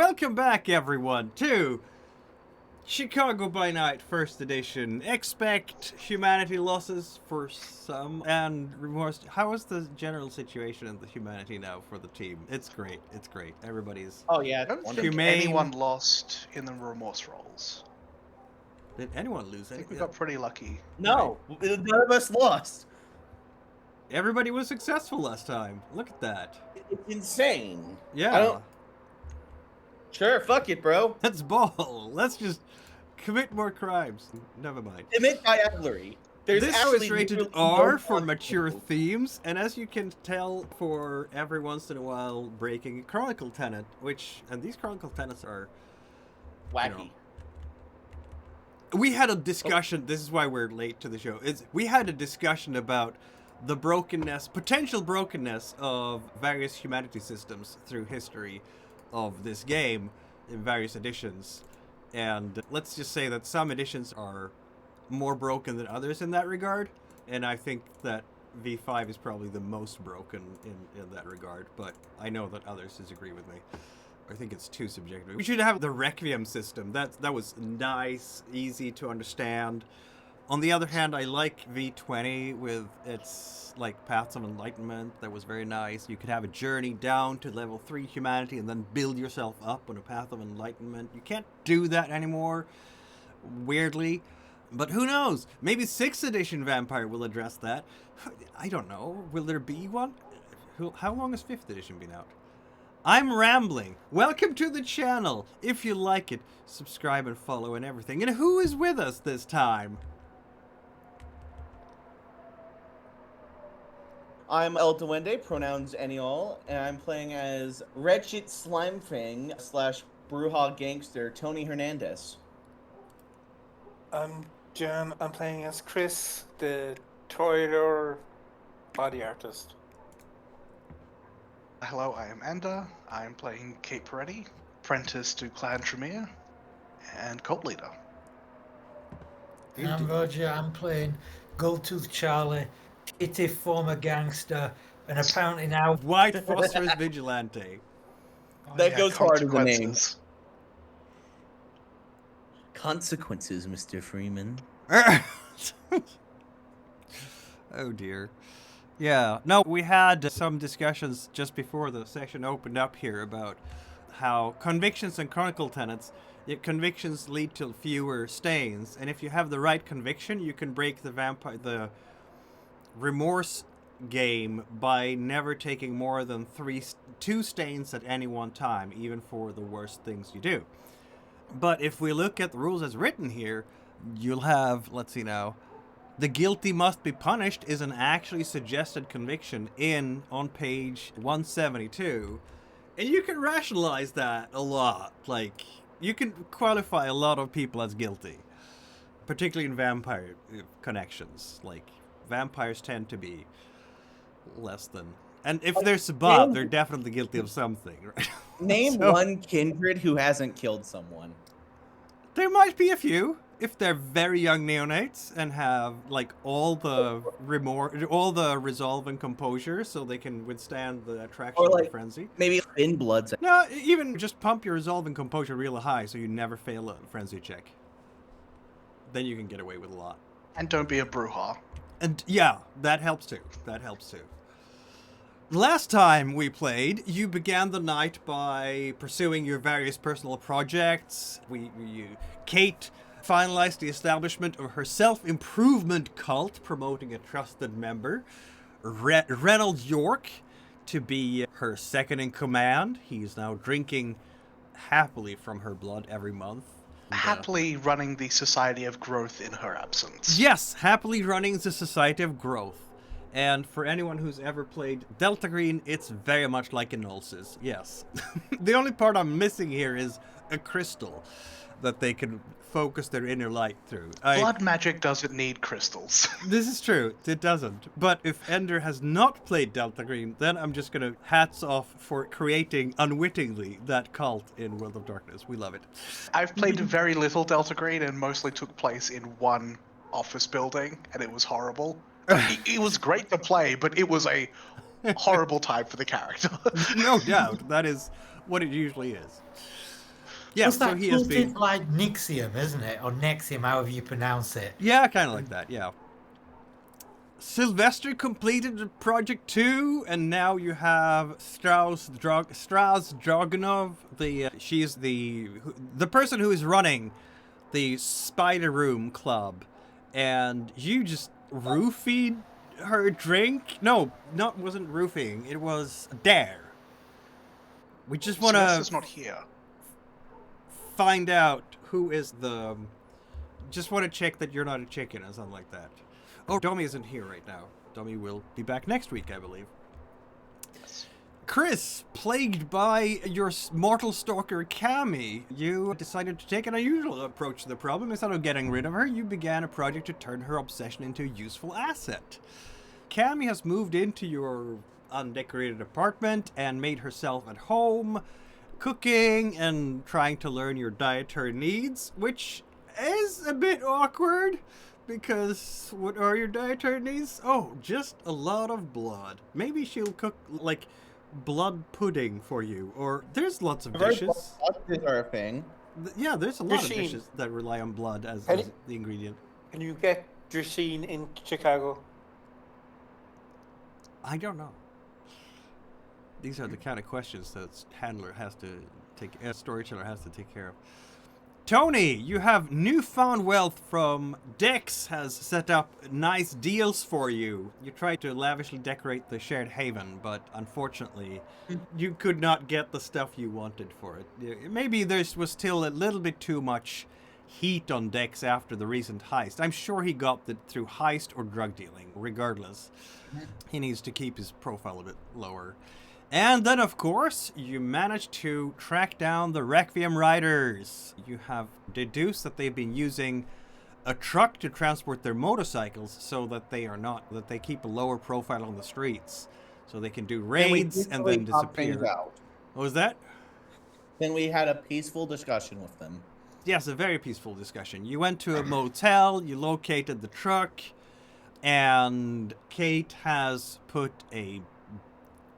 Welcome back, everyone, to Chicago by Night, First Edition. Expect humanity losses for some, and remorse. How is the general situation in the humanity now for the team? It's great. It's great. Everybody's Oh yeah, I don't think humane. anyone lost in the remorse rolls. Did anyone lose I think we anything? got pretty lucky. no, none of us lost. Everybody was successful last time. Look at that. It's insane. Yeah. I don't. Sure, fuck it, bro. Let's ball. Let's just commit more crimes. Never mind. Commit diablerie. There's This show actually is rated literally R no for point. mature themes, and as you can tell, for every once in a while breaking a Chronicle tenet, and these Chronicle tenets are Wacky. We had a discussion. This is why we're late to the show. We had a discussion about the potential brokenness of various humanity systems through history of this game in various editions, and let's just say that some editions are more broken than others in that regard, and I think that V5 is probably the most broken in that regard, but I know that others disagree with me. I think it's too subjective. We should have the Requiem system. That was nice, easy to understand. On the other hand, I like V20 with its Paths of Enlightenment. That was very nice. You could have a journey down to level 3 humanity and then build yourself up on a Path of Enlightenment. You can't do that anymore, weirdly. But who knows? Maybe 6th edition Vampire will address that. I don't know. Will there be one? How long has 5th edition been out? I'm rambling. Welcome to the channel. If you like it, subscribe and follow and everything. And who is with us this time? I'm El Duende, pronouns any all, and I'm playing as Wretched Slimefang / Bruja Gangster Tony Hernandez. I'm Jan. I'm playing as Chris, the toiler body artist. Hello, I am Enda. I'm playing Kate Peretti, apprentice to Clan Tremere, and cult leader. I'm Roger. I'm playing Goldtooth Charlie, kitty former gangster, and apparently now White Phosphorus Vigilante. That goes hard in the name. Consequences. Consequences, Mr. Freeman. Oh dear. Yeah, no, we had some discussions just before the session opened up here about how convictions and Chronicle tenets, convictions lead to fewer stains, and if you have the right conviction, you can break the remorse game by never taking more than 2 stains at any one time, even for the worst things you do. But if we look at the rules as written here, you'll have, let's see now, the guilty must be punished is an actually suggested conviction on page 172. And you can rationalize that a lot. You can qualify a lot of people as guilty. Particularly in vampire connections. Vampires tend to be less than... And if they're Sabbat, they're definitely guilty of something, right? Name one kindred who hasn't killed someone. There might be a few. If they're very young neonates and have all the resolve and composure, so they can withstand the attraction of the frenzy. Maybe in bloods. No, even just pump your resolve and composure real high, so you never fail a frenzy check. Then you can get away with a lot. And don't be a Bruja. And yeah, that helps too. Last time we played, you began the night by pursuing your various personal projects. Kate finalized the establishment of her self-improvement cult, promoting a trusted member, Reynolds York, to be her second in command. He is now drinking happily from her blood every month. Happily running the Society of Growth in her absence. Yes, happily running the Society of Growth. And for anyone who's ever played Delta Green, it's very much like a Nulsis. Yes. The only part I'm missing here is a crystal that they can focus their inner light through. Blood magic doesn't need crystals. This is true. It doesn't. But if Ender has not played Delta Green, then I'm just going to hats off for creating unwittingly that cult in World of Darkness. We love it. I've played very little Delta Green and mostly took place in one office building, and it was horrible. It was great to play, but it was a horrible time for the character. No doubt. That is what it usually is. Yeah, What's so that he has tilted been. like Nixium, isn't it? Or Nexium, however you pronounce it. Yeah, kind of like that. Yeah. Sylvester completed project 2, and now you have Strauss Dragunov. She is the person who is running the Spider Room Club, and you just roofied her drink. No, wasn't roofing. It was a dare. We just want Sylvester's to not here. find out who is the. Just want to check that you're not a chicken or something like that. Oh, Domi isn't here right now. Domi will be back next week, I believe. Yes. Chris, plagued by your mortal stalker Cammy, you decided to take an unusual approach to the problem. Instead of getting rid of her, you began a project to turn her obsession into a useful asset. Cammy has moved into your undecorated apartment and made herself at home, cooking and trying to learn your dietary needs, which is a bit awkward. Because what are your dietary needs? Oh, just a lot of blood. Maybe she'll cook, like, blood pudding for you. Or there's lots of dishes. Blood are a thing. Yeah, there's a lot of Dressing. dishes that rely on blood as Any- the ingredient. Can you get dressing in Chicago? I don't know. These are the kind of questions that handler has to storyteller has to take care of. Tony, you have newfound wealth from Dex has set up nice deals for you. You tried to lavishly decorate the shared haven, but unfortunately, you could not get the stuff you wanted for it. Maybe there was still a little bit too much heat on Dex after the recent heist. I'm sure he got it through heist or drug dealing. Regardless, he needs to keep his profile a bit lower. And then, of course, you managed to track down the Requiem Riders. You have deduced that they've been using a truck to transport their motorcycles so that they keep a lower profile on the streets. So they can do raids and then disappear. What was that? Then we had a peaceful discussion with them. Yes, a very peaceful discussion. You went to a motel, you located the truck, and Kate has put a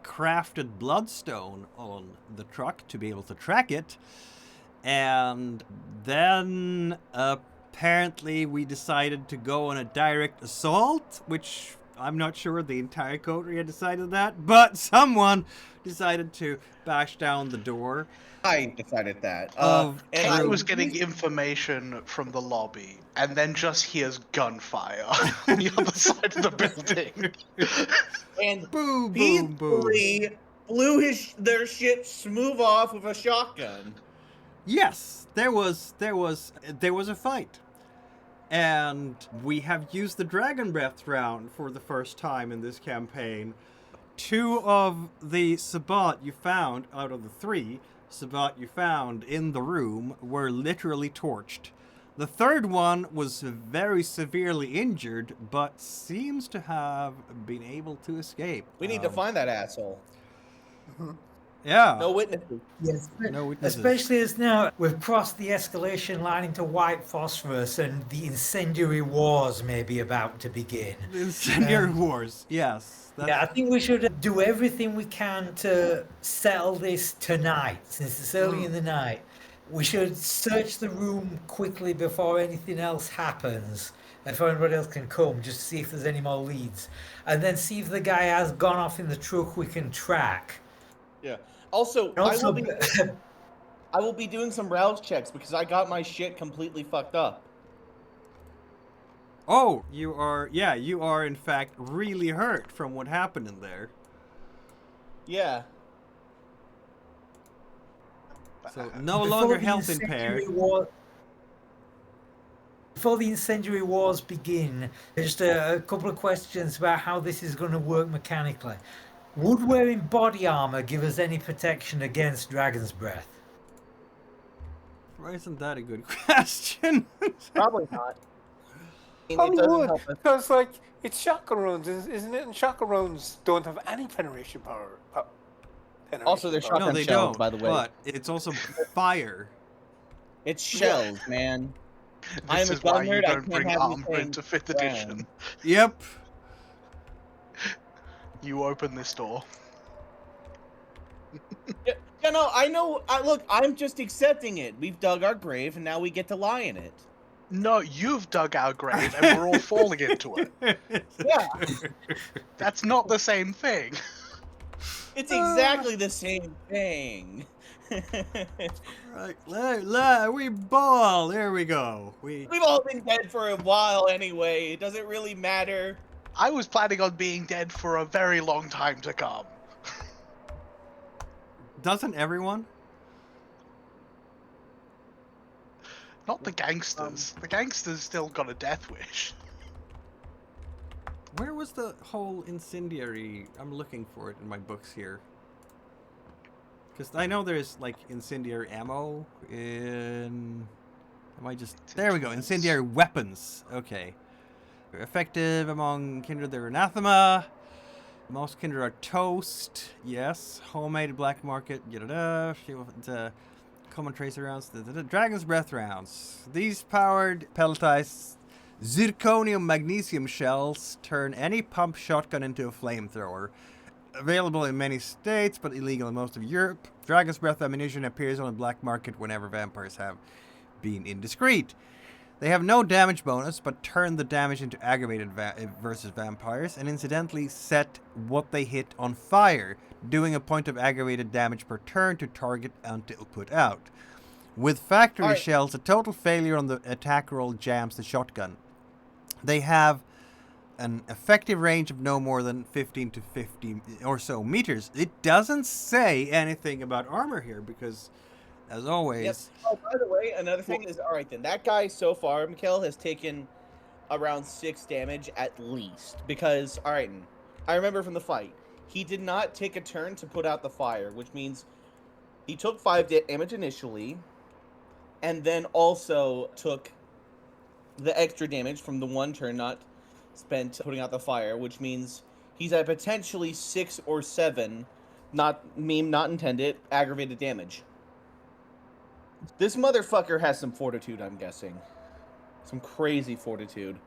crafted bloodstone on the truck to be able to track it, and then apparently we decided to go on a direct assault, which I'm not sure the entire coterie had decided that, but someone decided to bash down the door. I decided that. Of and I I was getting information from the lobby, and then just hears gunfire on the other side of the building. and Boom, these boom, boom. three blew their shit smooth off with a shotgun. Yes, there was a fight. And we have used the Dragon Breath round for the first time in this campaign. 2 of the Sabbat you found, out of the 3 Sabbat you found in the room, were literally torched. The third one was very severely injured, but seems to have been able to escape. We need to find that asshole. Yeah. No witnesses. Yes, No witnesses. especially as now we've crossed the escalation line into white phosphorus and the incendiary wars may be about to begin. Incendiary wars, yes. Yeah, I think we should do everything we can to settle this tonight, since it's early in the night. We should search the room quickly before anything else happens, before anybody else can come, just to see if there's any more leads. And then see if the guy has gone off in the truck we can track. Yeah. Also, And also I will be doing some rouse checks because I got my shit completely fucked up. Oh, you are in fact really hurt from what happened in there. Yeah. So no longer health impaired. Before the incendiary wars begin, just a couple of questions about how this is going to work mechanically. Would wearing body armor give us any protection against Dragon's Breath? Why isn't that a good question? Probably not. It Probably doesn't would, help us. because like it's chakra runes, isn't it? And chakra runes don't have any penetration power. Also, they're No, shotgun they shells, don't. by the way. But it's also fire. It's shells, man. I'm This a is why gun you nerd, I don't can't bring have you armor playing into 5th round. edition. Yep. You open this door. Yeah, Yeah, no, I know. Look, I'm just accepting it. We've dug our grave, and now we get to lie in it. No, you've dug our grave, and we're all falling into it. Yeah, That's not the same thing. it's exactly the same thing. Right, we ball. There we go. We've all been dead for a while anyway. Does it really matter? I was planning on being dead for a very long time to come. Doesn't everyone? Not the gangsters. The gangsters still got a death wish. Where was the whole incendiary? I'm looking for it in my books here. Because I know there's like incendiary ammo in. Am I just. There we go. Incendiary weapons. Okay. They're effective among kindred. They're anathema. Most kindred are toast. Yes. Homemade black market. Common tracer rounds. Dragon's breath rounds. These powered pelletized zirconium magnesium shells turn any pump shotgun into a flamethrower. Available in many states, but illegal in most of Europe. Dragon's breath ammunition appears on the black market whenever vampires have been indiscreet. They have no damage bonus, but turn the damage into aggravated versus vampires, and incidentally set what they hit on fire, doing a point of aggravated damage per turn to target until put out. With factory shells, a total failure on the attack roll jams the shotgun. They have an effective range of no more than 15 to 50 or so meters. It doesn't say anything about armor here because, as always... Yep. Oh, by the way, another thing is, all right then, that guy so far, Mikkel, has taken around 6 damage at least. Because, all right, I remember from the fight, he did not take a turn to put out the fire, which means he took 5 damage initially, and then also took the extra damage from the one turn not spent putting out the fire, which means he's at potentially 6 or 7, not intended, aggravated damage. This motherfucker has some fortitude, I'm guessing. Some crazy fortitude.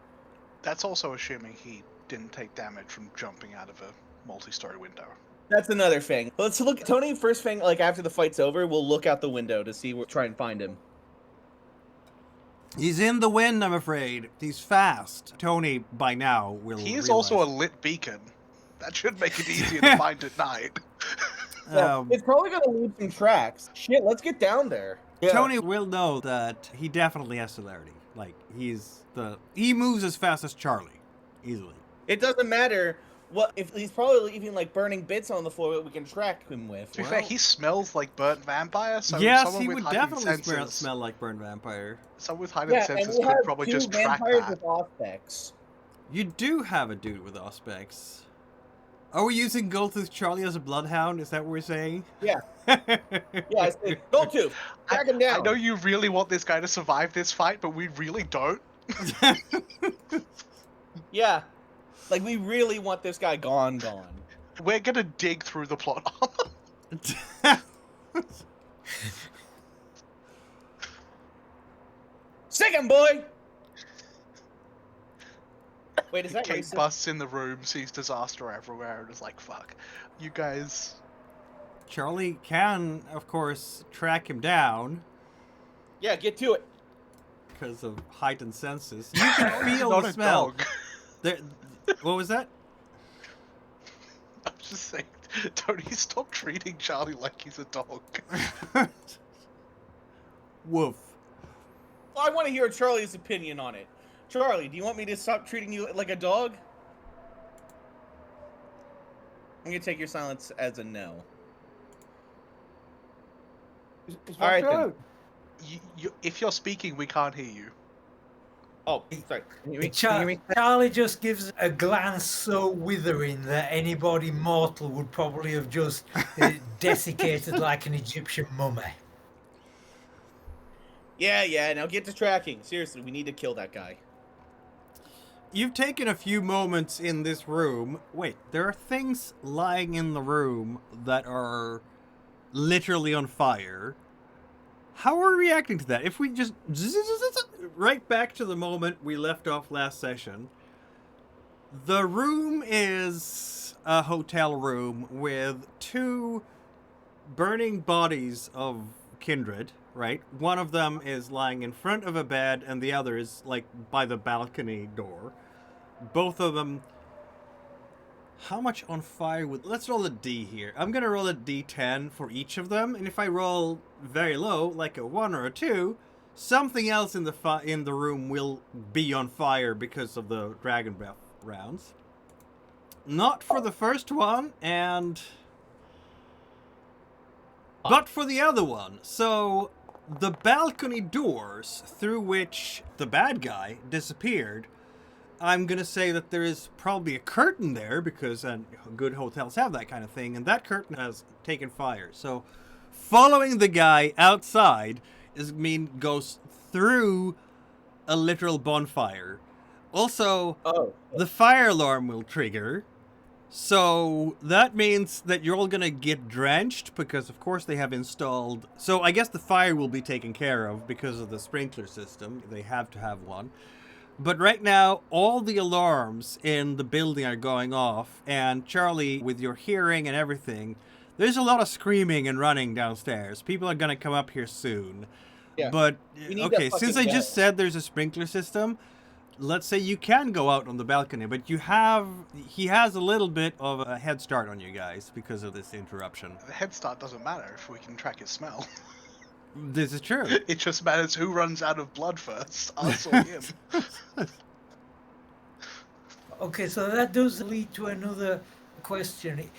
That's also assuming he didn't take damage from jumping out of a multi-story window. That's another thing. Let's look. Tony, first thing, like after the fight's over, we'll look out the window to see, try and find him. He's in the wind, I'm afraid. He's fast. Tony, by now, will He is realize. also a lit beacon. That should make it easier to find at night. It's probably going to leave some tracks. Shit, let's get down there. Yeah. Tony will know that he definitely has celerity. Like, he moves as fast as Charlie. Easily. It doesn't matter what, if he's probably leaving like burning bits on the floor that we can track him with. To be fair, he smells like burnt vampire, so yes, someone he with would heightened definitely senses, smell like burned vampire. someone with heightened senses could probably just track vampires that. with Auspex. You do have a dude with Auspex. Are we using Goldtooth Charlie as a bloodhound? Is that what we're saying? Yeah. Yeah, I say, Goldtooth, track him down. I know you really want this guy to survive this fight, but we really don't. Yeah. Like, we really want this guy gone. We're gonna dig through the plot. Sick him, boy! Wait, is that Kate racist? busts in the room, sees disaster everywhere, and is like, fuck. You guys... Charlie can, of course, track him down Yeah, get to it. because of heightened senses. You can feel Not the a smell. dog. There, what was that? I'm just saying, Tony, stop treating Charlie like he's a dog. Woof. Well, I want to hear Charlie's opinion on it. Charlie, do you want me to stop treating you like a dog? I'm gonna take your silence as a no. All right, then. If you're speaking, we can't hear you. Oh, sorry. Can you hear me? Charlie just gives a glance so withering that anybody mortal would probably have just desiccated like an Egyptian mummy. Yeah, now get to tracking. Seriously, we need to kill that guy. You've taken a few moments in this room. Wait, there are things lying in the room that are literally on fire. How are we reacting to that? If we just... right back to the moment we left off last session. The room is a hotel room with 2 burning bodies of kindred, right? One of them is lying in front of a bed and the other is like by the balcony door. Both of them. How much on fire would... Let's roll a D here. I'm going to roll a D10 for each of them, and if I roll very low, like a 1 or a 2, something else in the room will be on fire because of the dragon breath rounds. Not for the first one, but for the other one. So, the balcony doors through which the bad guy disappeared, I'm going to say that there is probably a curtain there, because good hotels have that kind of thing, and that curtain has taken fire. So, following the guy outside goes through a literal bonfire. Also, the fire alarm will trigger. So, that means that you're all going to get drenched, because of course they have installed... So, I guess the fire will be taken care of because of the sprinkler system. They have to have one. But right now, all the alarms in the building are going off, and Charlie, with your hearing and everything, there's a lot of screaming and running downstairs. People are going to come up here soon. Yeah. But, okay, since I just said there's a sprinkler system, let's say you can go out on the balcony, but he has a little bit of a head start on you guys because of this interruption. The head start doesn't matter if we can track his smell. This is true. It just matters who runs out of blood first, us or him. Okay, so that does lead to another question.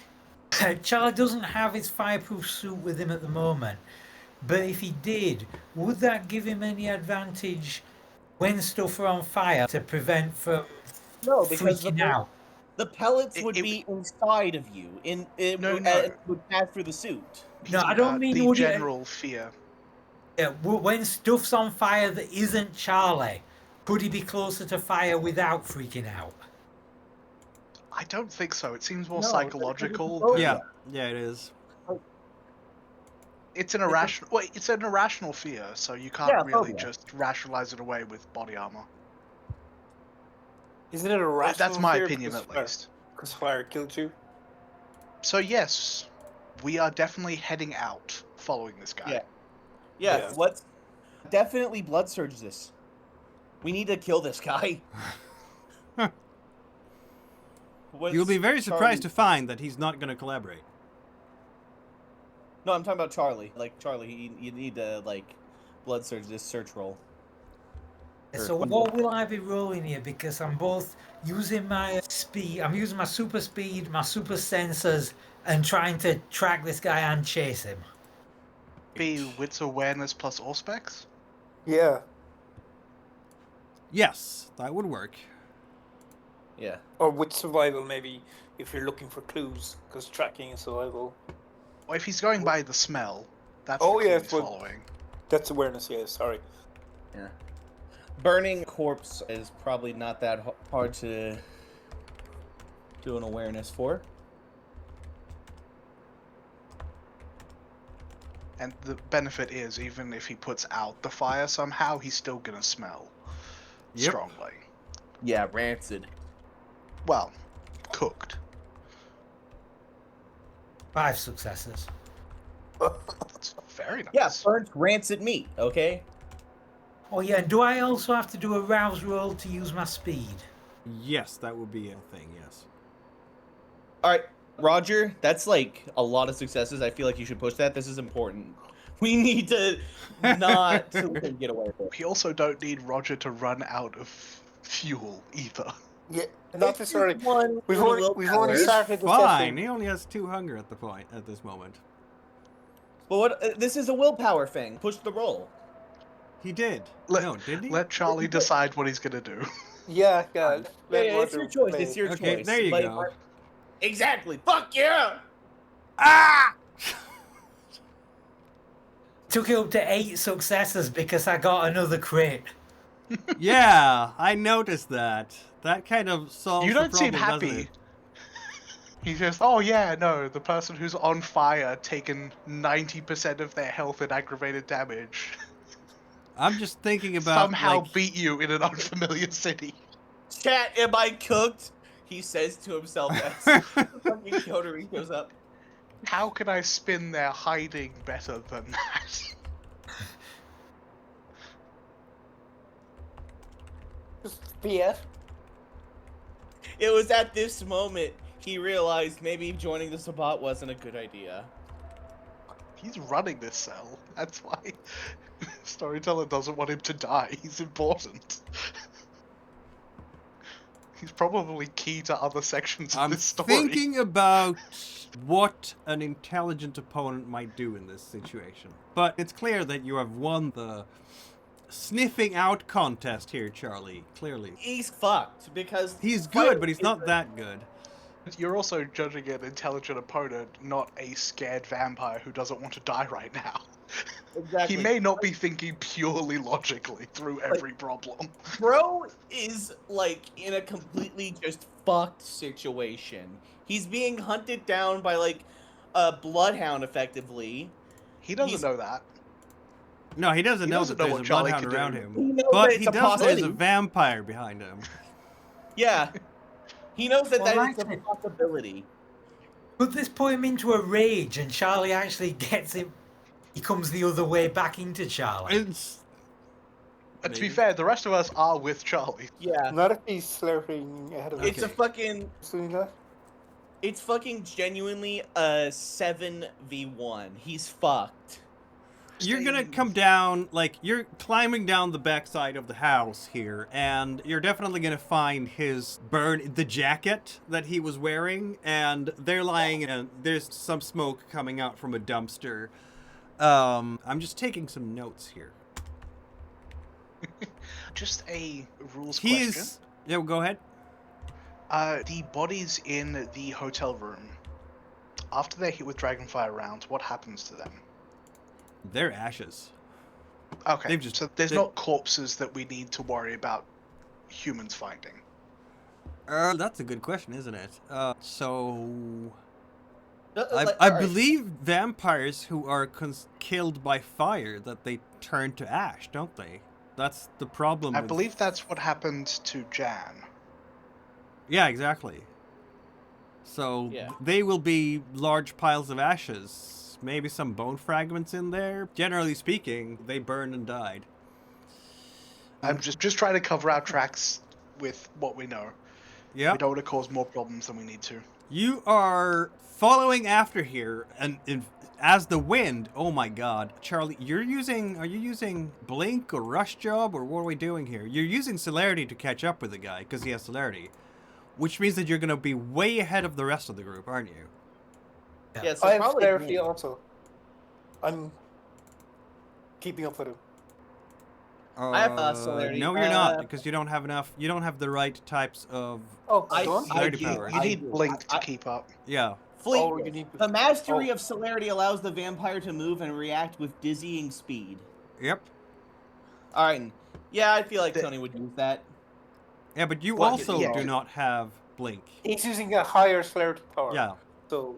Charlie doesn't have his fireproof suit with him at the moment, but if he did, would that give him any advantage when stuff are on fire to prevent from freaking out? The pellets would be inside of you. It would pass through the suit. No, I don't mean the general fear. Yeah, when stuff's on fire that isn't Charlie, could he be closer to fire without freaking out? I don't think so. It seems more psychological. Yeah, it is. It's an irrational. Well, it's an irrational fear, so you can't really just rationalize it away with body armor. Isn't it a rational That's my fear opinion, at least. Because fire killed you. So yes, we are definitely heading out following this guy. Yeah. Let's definitely blood surge this. We need to kill this guy. You'll be very surprised to find that he's not going to collaborate. No, I'm talking about Charlie. Like, Charlie, you need to, blood surge this search roll. So what will I be rolling here? Because I'm both using my speed, I'm using my super speed, my super sensors, and trying to track this guy and chase him. Be wits awareness plus auspex? Yeah. Yes, that would work. Yeah. Or with survival, maybe, if you're looking for clues, because tracking is survival. Well, if he's going by the smell, that's the clue he's following. That's awareness, yeah, sorry. Yeah. Burning corpse is probably not that hard to do an awareness for. And the benefit is, even if he puts out the fire somehow, he's still gonna smell strongly. Yeah, rancid. Well, cooked. 5 successes. That's very nice. Yeah, burnt rancid meat, okay? Oh yeah, and do I also have to do a rouse roll to use my speed? Yes, that would be a thing, yes. Alright, Roger, that's a lot of successes. I feel like you should push that. This is important. We need to not get away with it. We also don't need Roger to run out of fuel either. Yeah, not necessarily. We've only He's started the fine. session. He only has 2 hunger at this moment. Well, this is a willpower thing. Push the roll. He did. Did he? Let Charlie decide what he's gonna do. Yeah. It's your choice. It's your Okay, choice. there you go. Exactly. Fuck yeah! Ah! Took it up to 8 successes because I got another crit. Yeah, I noticed that. That kind of solves You don't the seem problem, doesn't happy. it? He's just, the person who's on fire taken 90% of their health and aggravated damage. I'm just thinking about somehow beat you in an unfamiliar city. Chat, am I cooked? He says to himself as fucking coterie goes up. How can I spin their hiding better than that? Just fear. It was at this moment he realized maybe joining the Sabbat wasn't a good idea. He's running this cell. That's why Storyteller doesn't want him to die. He's important. He's probably key to other sections of I'm this story. thinking about what an intelligent opponent might do in this situation. But it's clear that you have won the sniffing out contest here, Charlie. Clearly. He's fucked because He's good, but he's not that good. You're also judging an intelligent opponent, not a scared vampire who doesn't want to die right now. Exactly. He may not be thinking purely logically through every problem. Bro is like in a completely just fucked situation. He's being hunted down by like a bloodhound, effectively. He doesn't He's- know that. No, he doesn't He know doesn't that know there's what a Charlie bloodhound can around do. him. He knows But that he it's a does know there's a possibility. vampire behind him. Yeah. He knows that Well, that is a actually- possibility. Could this put him into a rage and Charlie actually gets him? He comes the other way back into Charlie. It's To be Maybe. fair, the rest of us are with Charlie. Yeah. Not if he's slurping ahead of It's a Okay. fucking doing that. it's fucking genuinely a 7v1. He's fucked. You're gonna come down, like, you're climbing down the backside of the house here, and you're definitely gonna find the jacket that he was wearing, and they're lying, and there's some smoke coming out from a dumpster. I'm just taking some notes here. Just a rules question. Yeah, well, go ahead. The bodies in the hotel room, after they're hit with dragonfire rounds, what happens to them? They're ashes. Okay, They've so there's they- not corpses that we need to worry about humans finding. That's a good question, isn't it? So I Alright. believe vampires who are killed by fire, that they turn to ash, don't they? That's the problem. I with- believe that's what happened to Jan. Yeah, exactly. So Yeah. they will be large piles of ashes. Maybe some bone fragments in there. Generally speaking, they burned and died. I'm just trying to cover our tracks with what we know. Yeah. We don't want to cause more problems than we need to. You are following after here, and as the wind. Oh my God, Charlie, are you using blink or rush job, or what are we doing here? You're using celerity to catch up with the guy because he has celerity, which means that you're gonna be way ahead of the rest of the group, aren't you? Yeah, so I have probably clarity me. also. I'm keeping up with him. I have, celerity. No, you're not, because you don't have enough. You don't have the right types of. Oh, I- don't? I Celerity do. powers. You I need do. blink to I- keep up. Yeah. Fleet. Oh, you need- The mastery oh. of celerity allows the vampire to move and react with dizzying speed. Yep. All right. Yeah, I feel like The- Tony would use that. Yeah, but you Well, also yeah. do not have blink. He's using a higher celerity power. Yeah. So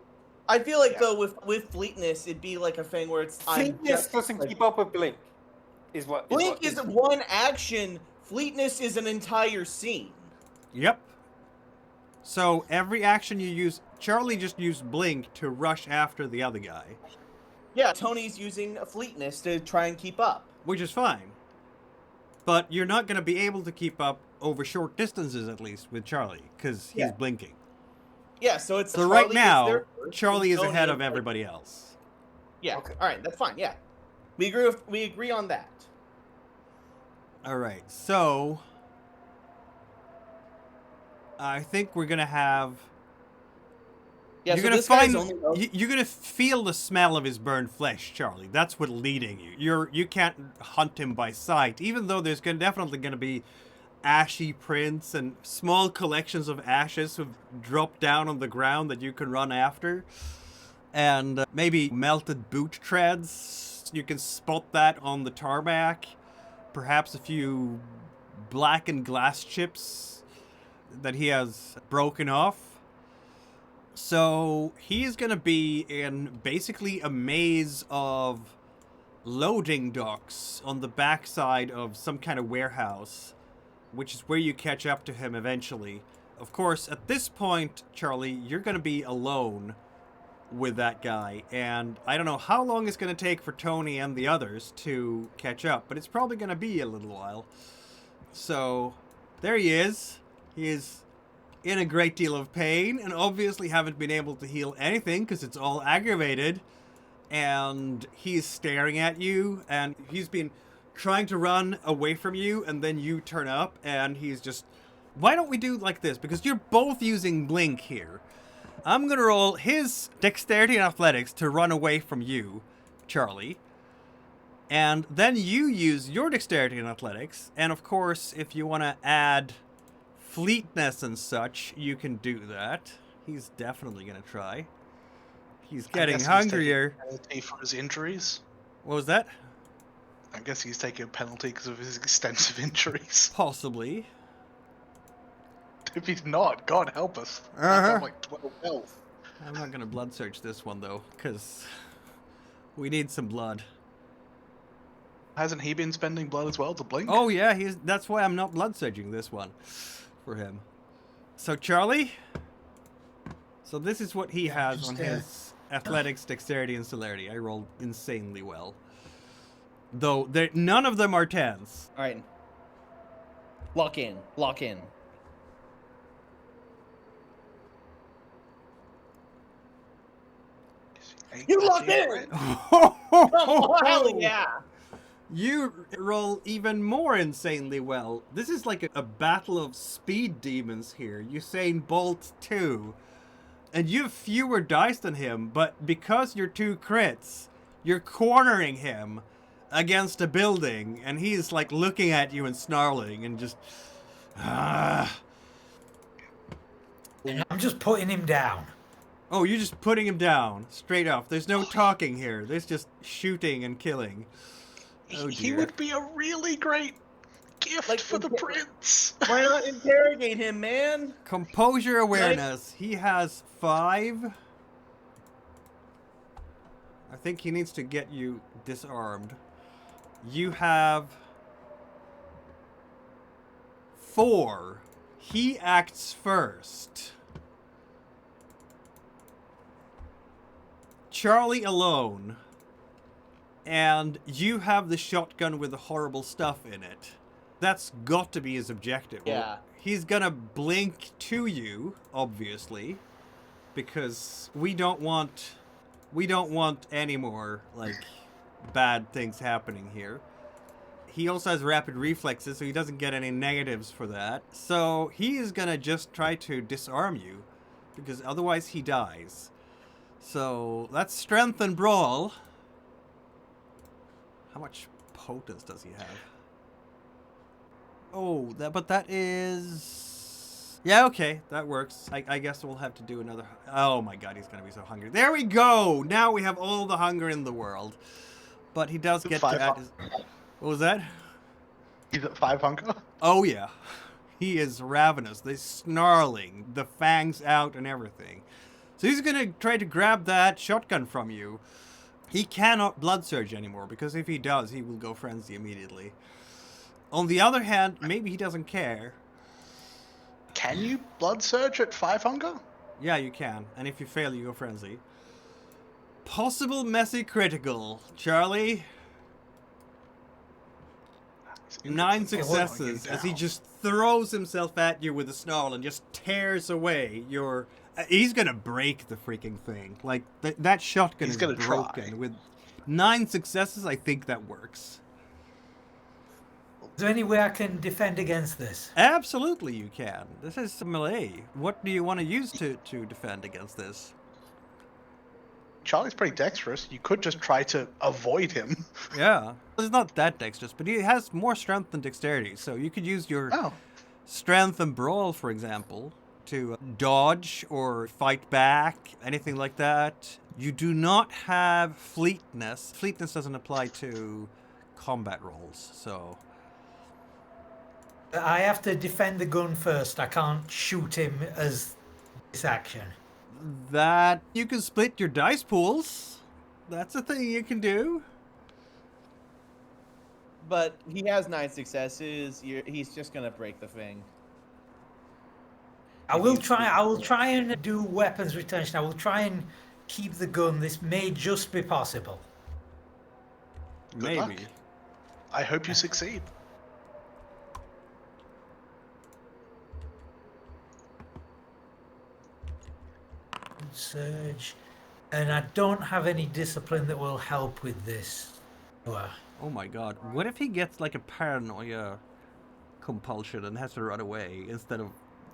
I feel like Yeah. though with fleetness, it'd be like a thing where it's I'm fleetness just, doesn't like- keep up with blink. Blink is one action. Fleetness is an entire scene. Yep. So every action you use, Charlie just used blink to rush after the other guy, Yeah, Tony's using fleetness to try and keep up. which is fine. But you're not going to be able to keep up over short distances, at least, with Charlie, because he's Yeah. blinking. Yeah, so it's So right Charlie is now, there first, Charlie is Tony ahead of like- everybody else. Yeah. Okay. All right, that's fine. Yeah, we agree on that. All right, so I think we're gonna have. Yeah, you're so gonna this guy's find. only You're gonna feel the smell of his burned flesh, Charlie. That's what's leading you. You can't hunt him by sight, even though there's definitely gonna be ashy prints and small collections of ashes who've dropped down on the ground that you can run after, and maybe melted boot treads. You can spot that on the tarmac. Perhaps a few blackened glass chips that he has broken off. So he's going to be in basically a maze of loading docks on the backside of some kind of warehouse, which is where you catch up to him eventually. Of course, at this point, Charlie, you're going to be alone with that guy, and I don't know how long it's going to take for Tony and the others to catch up, but it's probably going to be a little while. So, there he is. He is in a great deal of pain, and obviously haven't been able to heal anything because it's all aggravated. And he's staring at you, and he's been trying to run away from you, and then you turn up, and he's just... Why don't we do like this? Because you're both using Blink here. I'm going to roll his dexterity and athletics to run away from you, Charlie. And then you use your dexterity and athletics. And of course, if you want to add fleetness and such, you can do that. He's definitely going to try. He's getting hungrier. He's taking a penalty for his injuries. What was that? I guess he's taking a penalty because of his extensive injuries. Possibly. If he's not, God help us. Uh-huh. I have like 12 health. I'm not going to blood search this one, though, because we need some blood. Hasn't he been spending blood as well to blink? Oh, yeah, that's why I'm not blood searching this one for him. So, Charlie? So this is what he has on his athletics, dexterity, and celerity. I rolled insanely well. Though, none of them are 10s. Alright. Lock in. Lock in. You locked in! Oh, hell yeah! You roll even more insanely well. This is like a battle of speed demons here. Usain Bolt 2. And you have fewer dice than him, but because you're 2 crits, you're cornering him against a building, and he's like looking at you and snarling and just... And I'm just putting him down. Oh, you're just putting him down, straight off. There's no talking here. There's just shooting and killing. Oh, he dear. would be a really great gift for the prince. Why not interrogate him, man? Composure awareness. He has 5. I think he needs to get you disarmed. You have 4. He acts first. Charlie alone. And you have the shotgun with the horrible stuff in it. That's got to be his objective. Yeah. He's gonna blink to you, obviously, because we don't want any more like bad things happening here. He also has rapid reflexes, so he doesn't get any negatives for that. So he is gonna just try to disarm you, because otherwise he dies. So that's strength and brawl. How much potence does he have? Oh, but that is... Yeah, okay, that works. I guess we'll have to do another... Oh my god, he's gonna be so hungry. There we go! Now we have all the hunger in the world. But he does get to add his... What was that? He's at 5 hunger? Oh yeah. He is ravenous. They're snarling. The fangs out and everything. So he's gonna try to grab that shotgun from you. He cannot blood surge anymore, because if he does, he will go frenzy immediately. On the other hand, maybe he doesn't care. Can you blood surge at 5 hunger? Yeah, you can. And if you fail, you go frenzy. Possible messy critical. Charlie? 9 successes as he just throws himself at you with a snarl and just tears away your... He's gonna break the freaking thing. Like, that shotgun is broken. Try. With 9 successes, I think that works. Is there any way I can defend against this? Absolutely you can. This is melee. What do you want to use to defend against this? Charlie's pretty dexterous. You could just try to avoid him. Yeah. He's not that dexterous, but he has more strength than dexterity. So you could use your strength and brawl, for example, to dodge or fight back, anything like that. You do not have fleetness. Fleetness doesn't apply to combat rolls, so... I have to defend the gun first. I can't shoot him as this action. That... You can split your dice pools. That's a thing you can do. But he has 9 successes. He's just gonna break the thing. I will try and do weapons retention. I will try and keep the gun. This may just be possible. Maybe. luck. I hope you succeed. Surge. And I don't have any discipline that will help with this. Oh my god. What if he gets like a paranoia compulsion and has to run away instead of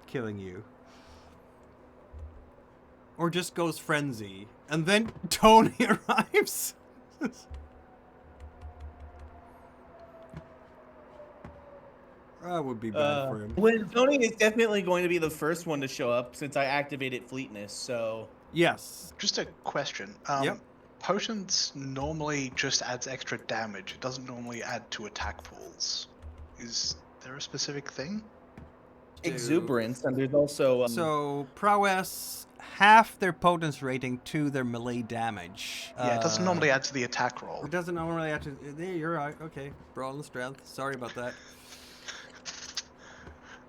killing you? Or just goes frenzy. And then Tony arrives. That would be bad for him. When Tony is definitely going to be the first one to show up since I activated Fleetness, so... Yes. Just a question. Yep. Potions normally just adds extra damage. It doesn't normally add to attack pools. Is there a specific thing? Exuberance, and there's also... So, prowess, half their potence rating to their melee damage. Yeah, it doesn't normally add to the attack roll. It doesn't normally add to... Yeah, you're right. Okay. Brawl and strength. Sorry about that.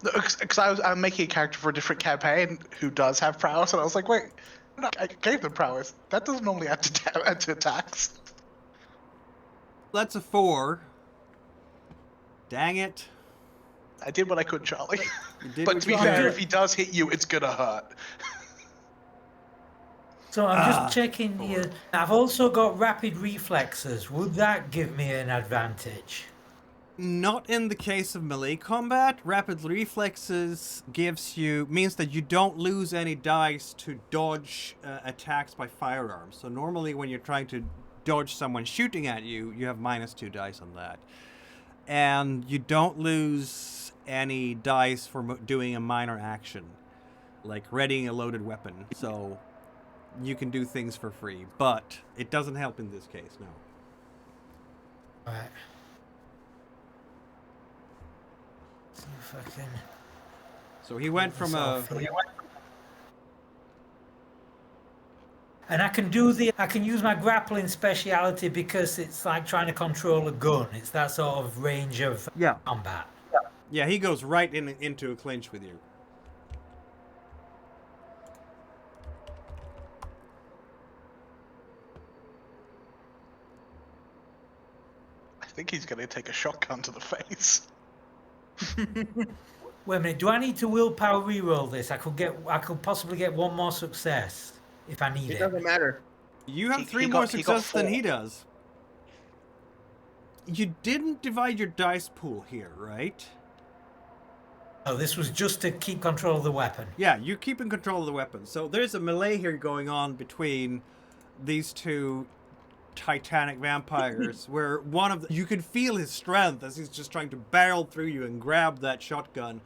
Because I'm making a character for a different campaign who does have prowess, and I was like, wait, no, I gave them prowess. That doesn't normally add to attacks. That's a 4. Dang it. I did what I could, Charlie. You did But what to be you fair, could. if he does hit you, it's gonna hurt. So I'm just checking here. I've also got rapid reflexes. Would that give me an advantage? Not in the case of melee combat. Rapid reflexes means that you don't lose any dice to dodge attacks by firearms. So normally when you're trying to dodge someone shooting at you, you have -2 dice on that. And you don't lose any dice for doing a minor action, like readying a loaded weapon. So you can do things for free, but it doesn't help in this case, no. All right. See if I can... So he went from a... And I can use my grappling speciality because it's like trying to control a gun. It's that sort of range of combat. Yeah, he goes right into a clinch with you. I think he's gonna take a shotgun to the face. Wait a minute, do I need to willpower reroll this? I could possibly get one more success if I need It it. doesn't matter. You have He 3 got- more he got successes than 4. he does. You didn't divide your dice pool here, right? Oh, this was just to keep control of the weapon. Yeah, you keep in control of the weapon. So there's a melee here going on between these two titanic vampires where you can feel his strength as he's just trying to barrel through you and grab that shotgun,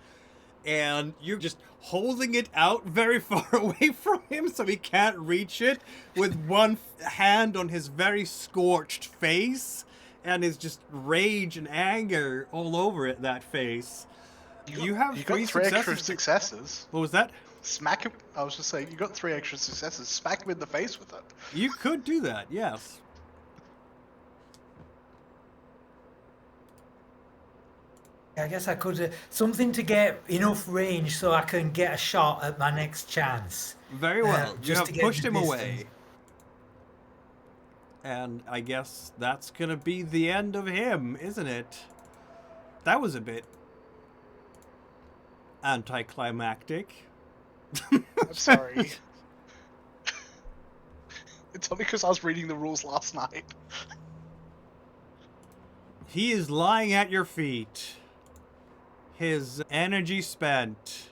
and you're just holding it out very far away from him so he can't reach it with one hand on his very scorched face, and his just rage and anger all over that face. You have got 3 3 extra successes. successes. What was that? Smack him. I was just saying, you got 3 extra successes. Smack him in the face with it. You could do that, yes. I guess I could something to get enough range so I can get a shot at my next chance. Very well. You just have to get pushed the him away. distance. And I guess that's gonna be the end of him, isn't it? That was a bit anticlimactic. I'm sorry. It's only because I was reading the rules last night. He is lying at your feet. His energy spent.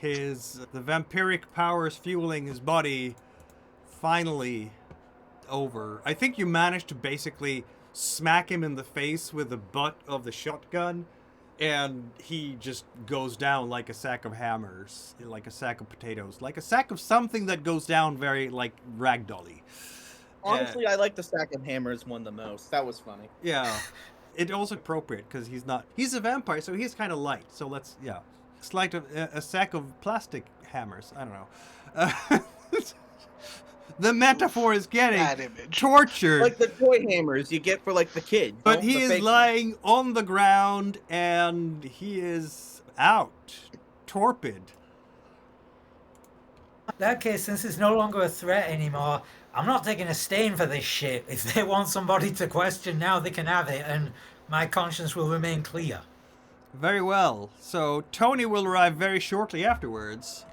The vampiric powers fueling his body finally over. I think you managed to basically smack him in the face with the butt of the shotgun, and he just goes down like a sack of hammers, like a sack of potatoes, like a sack of something that goes down very like ragdolly. Honestly, I like the stack of hammers one the most. That was funny. Yeah. It's also appropriate because he's a vampire, so he's kind of light. So it's like a sack of plastic hammers. I don't know. The metaphor is getting Bad image. tortured. Like the toy hammers you get for like the kids. But don't he the is fake lying on the ground and he is out. Torpid. that case, since it's no longer a threat anymore, I'm not taking a stain for this shit. If they want somebody to question now, they can have it, and my conscience will remain clear. Very well. So Tony will arrive very shortly afterwards.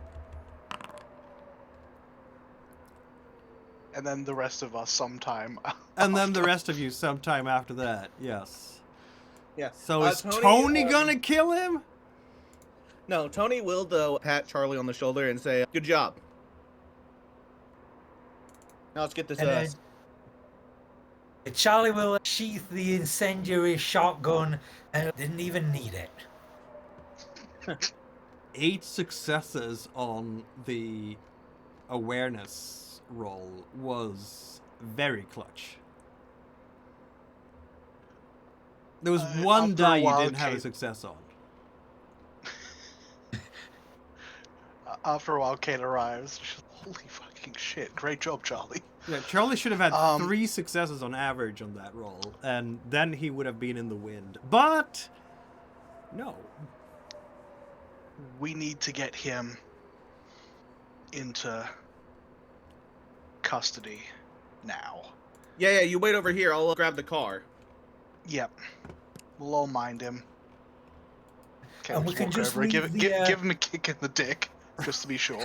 And then the rest of us sometime. And then the rest of you sometime after that, yes. Yeah. So is Tony gonna kill him? No, Tony will, though, pat Charlie on the shoulder and say, "Good job. Now let's get this, And then Charlie will sheath the incendiary shotgun and didn't even need it. 8 successes on the awareness roll was very clutch. There was one after a die you while, didn't have a Kate- success on. After a while, Kate arrives. She's like, holy fucking shit. Great job, Charlie. Yeah, Charlie should have had Um, 3 successes on average on that roll, and then he would have been in the wind. But no. We need to get him into custody now. Yeah, you wait over here. I'll grab the car." Yep. We'll all mind him. Okay, And we let's can walk just over and leave give him a kick in the dick, just to be sure.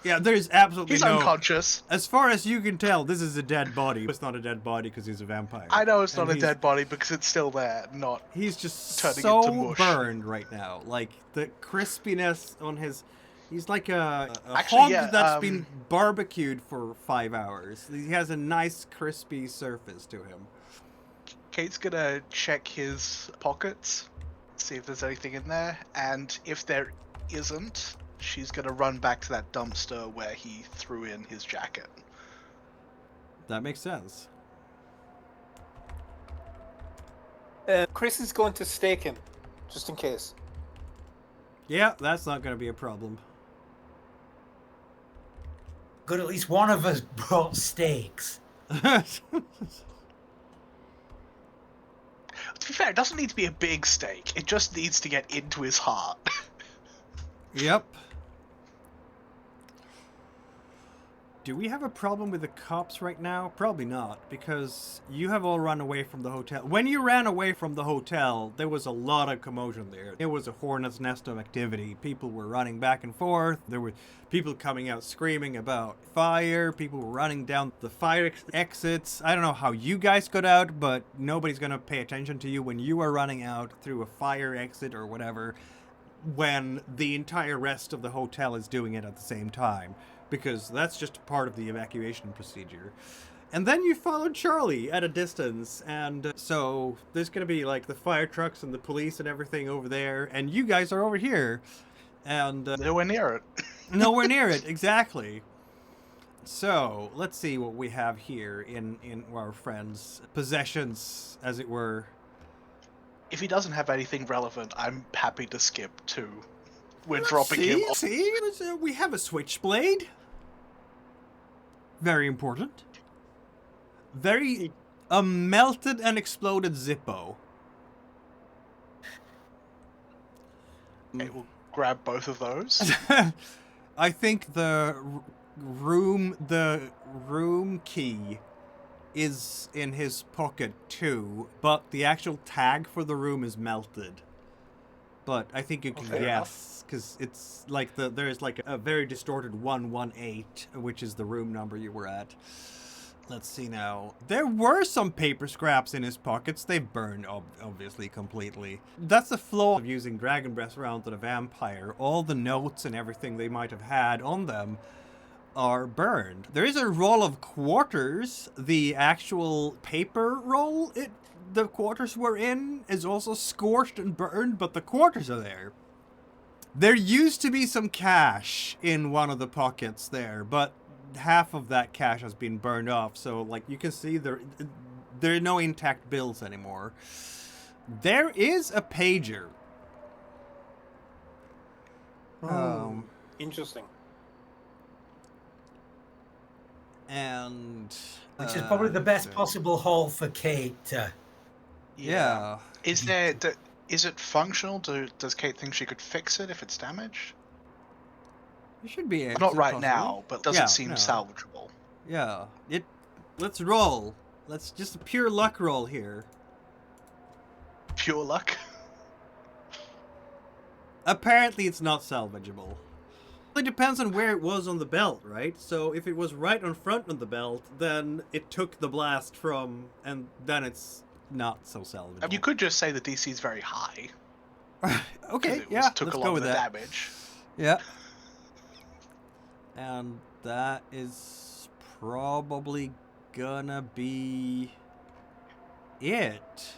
Yeah, there's absolutely He's no... unconscious. As far as you can tell, this is a dead body. It's not a dead body because he's a vampire. I know it's And not a he's- dead body because it's still there, not... He's just turning so into mush. burned right now. Like, the crispiness on his... He's like a Actually, hog yeah, that's been barbecued for 5 hours. He has a nice crispy surface to him. Kate's gonna check his pockets, see if there's anything in there, and if there isn't, she's gonna run back to that dumpster where he threw in his jacket. That makes sense. Chris is going to stake him, just in case. Yeah, that's not going to be a problem. Good, at least one of us brought stakes. To be fair, it doesn't need to be a big stake, it just needs to get into his heart. Yep. Do we have a problem with the cops right now? Probably not, because you have all run away from the hotel. When you ran away from the hotel, there was a lot of commotion there. It was a hornet's nest of activity. People were running back and forth. There were people coming out screaming about fire. People were running down the fire exits. I don't know how you guys got out, but nobody's going to pay attention to you when you are running out through a fire exit or whatever, when the entire rest of the hotel is doing it at the same time, because that's just part of the evacuation procedure. And then you followed Charlie at a distance, and so there's going to be like the fire trucks and the police and everything over there, and you guys are over here, and Nowhere near it. nowhere near it, exactly. So let's see what we have here in our friend's possessions, as it were. If he doesn't have anything relevant, I'm happy to skip too. We're dropping him off. See, we have a switchblade. Very important. A melted and exploded Zippo. Okay, we'll grab both of those. I think the room key is in his pocket too, but the actual tag for the room is melted. But I think you can Fair guess, because it's like there's like a very distorted 118, which is the room number you were at. Let's see now. There were some paper scraps in his pockets. They've burned, obviously, completely. That's the flaw of using Dragon Breath rounds on a vampire. All the notes and everything they might have had on them are burned. There is a roll of quarters. The actual paper roll the quarters were in is also scorched and burned, but the quarters are there. There used to be some cash in one of the pockets there, but half of that cash has been burned off, so like you can see there are no intact bills anymore. There is a pager. Interesting. And Which is probably the best possible haul for Kate. Yeah. Is it functional? Does Kate think she could fix it if it's damaged? You should be able Not to, right possibly. now, but doesn't Yeah, seem no. salvageable. Yeah. Let's roll. Let's just a pure luck roll here. Pure luck. Apparently it's not salvageable. It depends on where it was on the belt, right? So if it was right on front of the belt, then it took the blast from, and then it's not so salvageable. You could just say the DC is very high. Okay, It yeah, took let's a go lot with of the that. damage. Yeah. And that is probably gonna be it.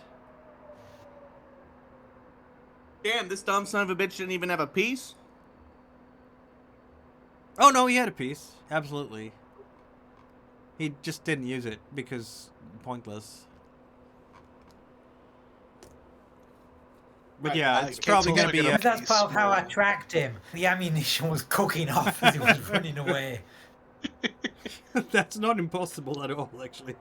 Damn, this dumb son of a bitch didn't even have a piece. Oh no, he had a piece. Absolutely. He just didn't use it because pointless. But Right, yeah, it's Kate's probably also gonna be gonna- a... That's part of how I small. tracked him. The ammunition was cooking off as he was running away. That's not impossible at all, actually.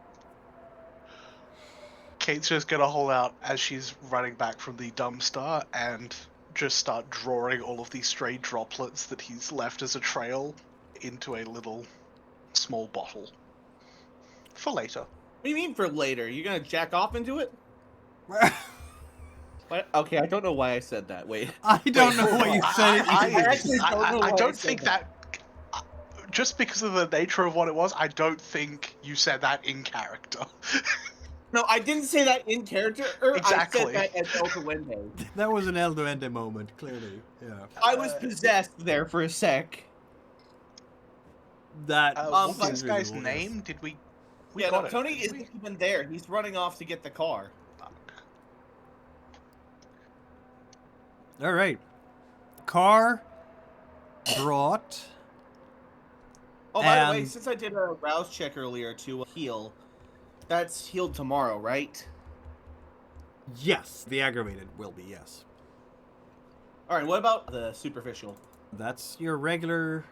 Kate's just gonna hold out as she's running back from the dumpster and just start drawing all of these stray droplets that he's left as a trail into a little small bottle. For later. What do you mean for later? You gonna jack off into it? What? Okay, I don't know why I said that. Wait. I don't know what you said. I don't think that. Just because of the nature of what it was, I don't think you said that in character. No, I didn't say that in character. Exactly. I said that at El Duende. That was an El Duende moment, clearly. Yeah. I was possessed there for a sec. That What's but- this seems guy's reasonable, yes. name? Did we? Yeah, got no, it, Tony didn't we? isn't even there. He's running off to get the car. Fuck. All right. Car brought. Oh, by the way, And- since I did a rouse check earlier to heal, that's healed tomorrow, right? Yes, the aggravated will be, yes. All right, what about the superficial? That's your regular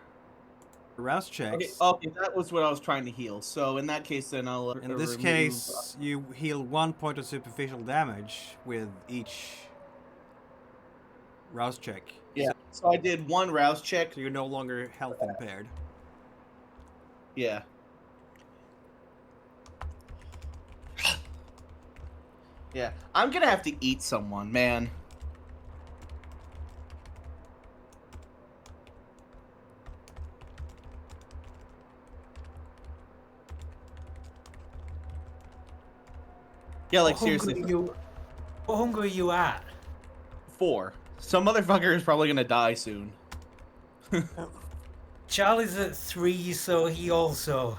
rouse checks. Okay, that was what I was trying to heal. So in that case, then I'll. In this remove- case, you heal 1 point of superficial damage with each rouse check. Yeah. So I did one rouse check. So you're no longer health impaired. Yeah. Yeah, I'm gonna have to eat someone, man. Yeah, like What hunger seriously, what hunger are you at? 4. Some motherfucker is probably gonna die soon. Charlie's at 3, so he also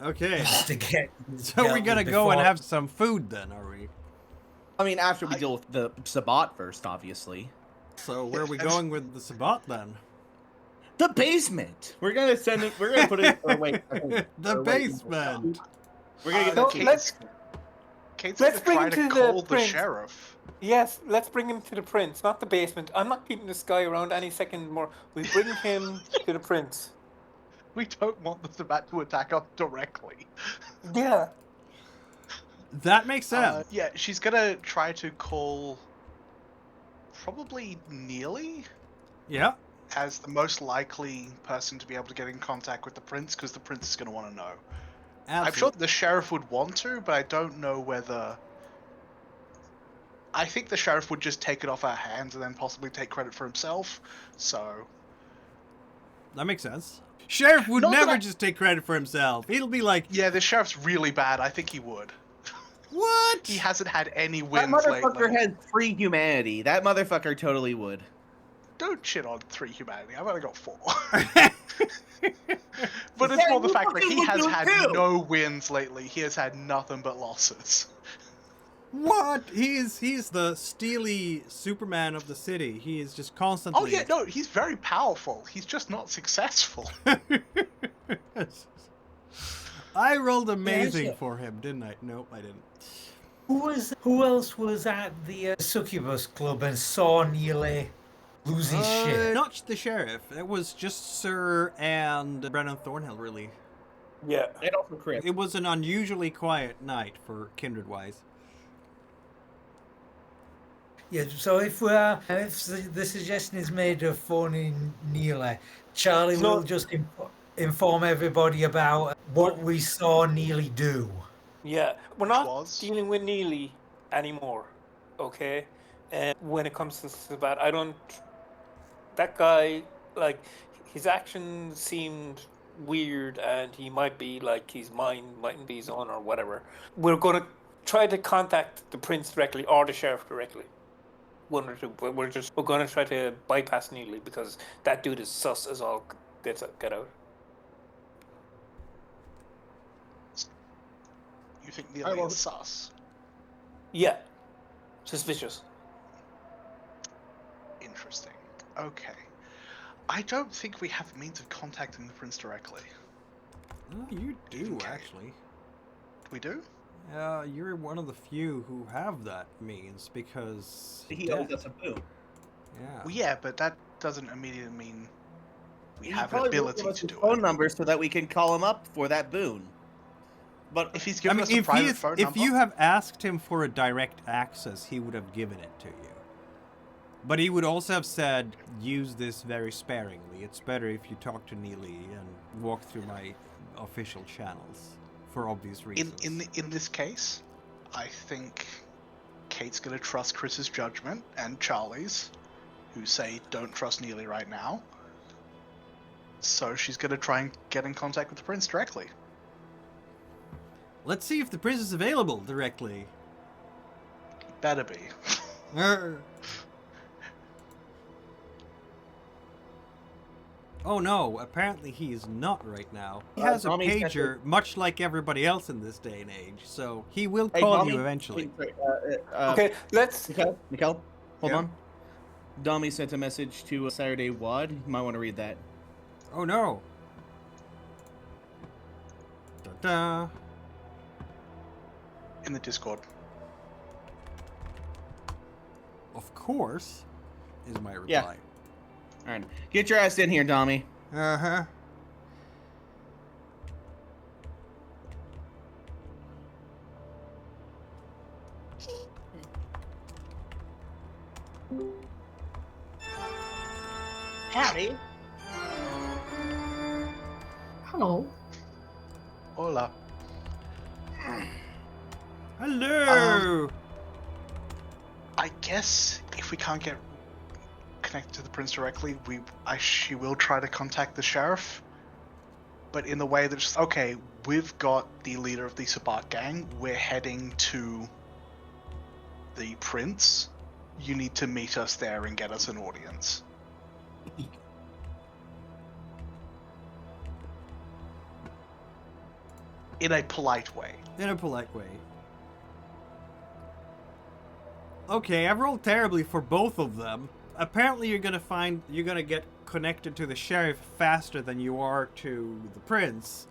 Okay. has to get. So we're gonna go and have some food then, are we? I mean, after we deal with the Sabbat first, obviously. So where are we going with the Sabbat then? The basement. We're gonna send it. We're gonna put it. Or wait. The or wait. basement. We're gonna get No, the let's- Kate's Let's gonna try bring to to the call the prince. sheriff. Yes, let's bring him to the prince, not the basement. I'm not keeping this guy around any second more. We bring him to the prince. We don't want the Sabbat to attack us directly. Yeah. That makes sense. Yeah, she's gonna try to call probably Neely Yeah. as the most likely person to be able to get in contact with the prince, because the prince is gonna want to know. I'm sure the sheriff would want to, but I don't know whether. I think the sheriff would just take it off our hands and then possibly take credit for himself. So That makes sense. Sheriff would Not that never I- just take credit for himself. He'll be like, yeah, the sheriff's really bad. I think he would. what? He hasn't had any That wins motherfucker lately. has free humanity. That motherfucker totally would. Don't shit on 3 humanity. I've only got 4. But it's Yeah, more the you fact that fucking he would has do it had too. no wins lately. He has had nothing but losses. What? He's the steely Superman of the city. He is just constantly. Oh yeah, no, he's very powerful. He's just not successful. I rolled amazing Yeah. for him, didn't I? Nope, I didn't. Who else was at the Succubus Club and saw Neely lose his shit? Not the sheriff. It was just Sir and Brennan Thornhill, really. Yeah. And also Chris. It was an unusually quiet night for Kindred-wise. Yeah, so if the suggestion is made of phoning Neely, Charlie No. will just inform everybody about what we saw Neely do. Yeah, we're Which not was? dealing with Neely anymore, okay? And when it comes to Sabbat, I don't. That guy, like, his actions seemed weird, and he might be like his mind mightn't be his own or whatever. We're going to try to contact the prince directly or the sheriff directly. One or two, but we're going to try to bypass Neely because that dude is sus as all get out. You think Neely Alright, well- is sus? Yeah, suspicious. Interesting. Okay. I don't think we have means of contacting the prince directly. Oh, you do, Okay. actually. We do? You're one of the few who have that means because He owes us a boon. Yeah. Well, yeah, but that doesn't immediately mean we He have an probably will ability give us to his do phone it. number so that we can call him up for that boon. But If he's I given mean, us a private phone if number, you have asked him for a direct access, he would have given it to you. But he would also have said, use this very sparingly. It's better if you talk to Neely and walk through my official channels, for obvious reasons. in this case, I think Kate's gonna trust Chris's judgment and Charlie's, who say don't trust Neely right now. So she's gonna try and get in contact with the prince directly. Let's see if the prince is available directly. Better be. Oh no, apparently he is not right now. He has a Tommy sent pager, much like everybody else in this day and age, so he will Hey, call Tommy, you eventually. Okay, let's. Mikkel, hold Yeah? on. Domi sent a message to Saturday Wad. You might want to read that. Oh no. Da-da. In the Discord. Of course, is my reply. Yeah. All right, get your ass in here, Domi. Uh-huh. Howdy. Hello. Hola. Hello! I guess if we can't get connected to the prince directly, she will try to contact the sheriff, but in the way that just, okay, we've got the leader of the Sabbat gang, we're heading to the prince, you need to meet us there and get us an audience. In a polite way. In a polite way. Okay, I've rolled terribly for both of them. Apparently you're gonna get connected to the sheriff faster than you are to the prince.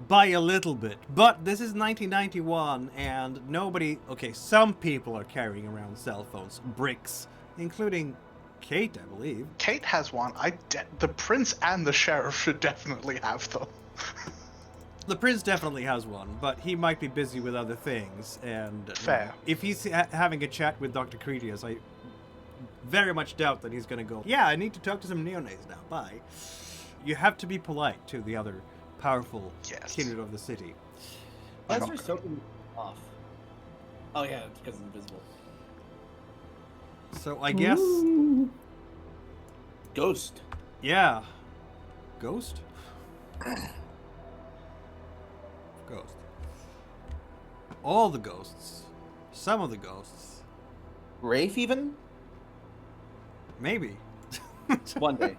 By a little bit. But this is 1991 and some people are carrying around cell phones, bricks, including Kate, I believe. Kate has one. The prince and the sheriff should definitely have them. The prince definitely has one, but he might be busy with other things, and Fair. if he's having a chat with Dr. Cretius, I very much doubt that he's gonna go, yeah, I need to talk to some neonates now, bye. You have to be polite to the other powerful Yes. kindred of the city. Why is there something off? Oh yeah, it's because it's invisible. So I guess, Ooh. Ghost. yeah. Ghost? Ghost. All the ghosts. Some of the ghosts. Rafe even? Maybe. One day.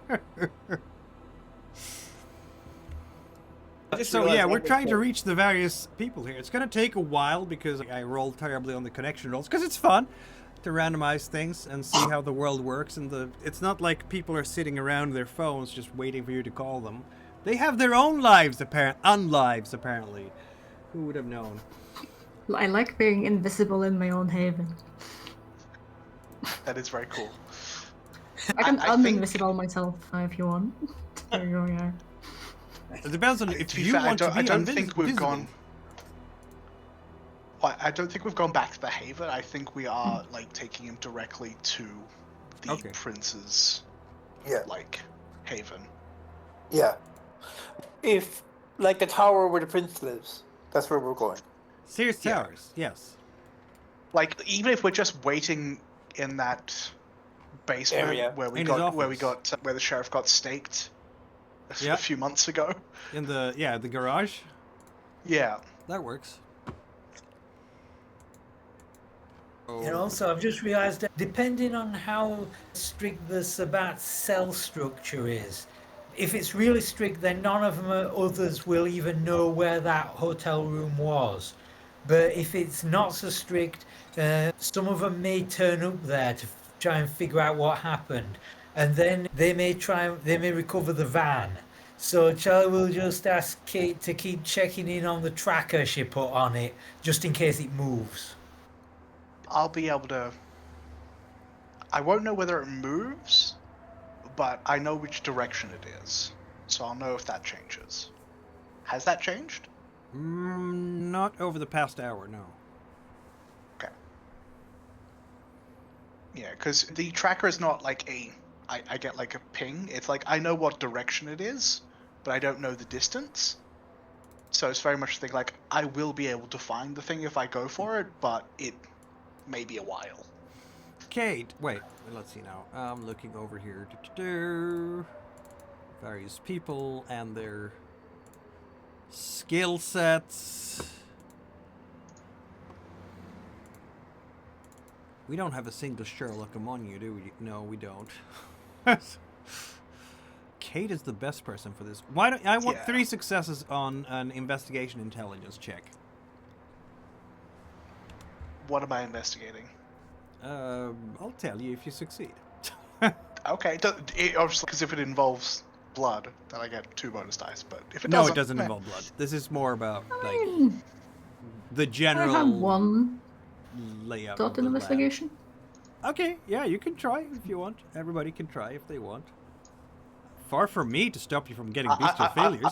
I just So realized yeah, we're that trying to was- reach the various people here. It's gonna take a while because I rolled terribly on the connection rolls because it's fun to randomize things and see how the world works. And it's not like people are sitting around their phones just waiting for you to call them. They have their own lives, unlives apparently. Who would have known? I like being invisible in my own haven. That is very cool. I can I think- invisible myself if you want. There you go, yeah. It depends on To if be you fair, want to be I don't think we've invisible. gone. But I don't think we've gone back to the Haven. I think we are like taking him directly to the Okay. prince's Yeah. like haven. Yeah. If, like, the tower where the prince lives, that's where we're going. Sears Yeah. Towers, yes. Like even if we're just waiting in that basement Area. where we In his got where the sheriff got staked Yeah. a few months ago. In the garage. Yeah. That works. And also, I've just realised that depending on how strict the Sabbat cell structure is, if it's really strict, then none of them others will even know where that hotel room was. But if it's not so strict, some of them may turn up there to try and figure out what happened, and then they may recover the van. So Charlie will just ask Kate to keep checking in on the tracker she put on it, just in case it moves. I'll be able to. I won't know whether it moves, but I know which direction it is, so I'll know if that changes. Has that changed? Not over the past hour, no. Okay. Yeah, because the tracker is not like I get like a ping. It's like I know what direction it is, but I don't know the distance. So it's very much the thing like I will be able to find the thing if I go for it, but it may be a while. Kate, wait, let's see now. I'm looking over here. Various people and their skill sets. We don't have a single Sherlock among you, do we? No, we don't. Kate is the best person for this. Why don't I want 3 successes on an investigation intelligence check? What am I investigating? I'll tell you if you succeed. Okay, obviously because if it involves blood, then I get 2 bonus dice. But if it No, doesn't, it doesn't involve blood. This is more about like the I general have one layout. dot of in the lab. investigation. Okay, yeah, you can try if you want. Everybody can try if they want. Far from me to stop you from getting bestial failures.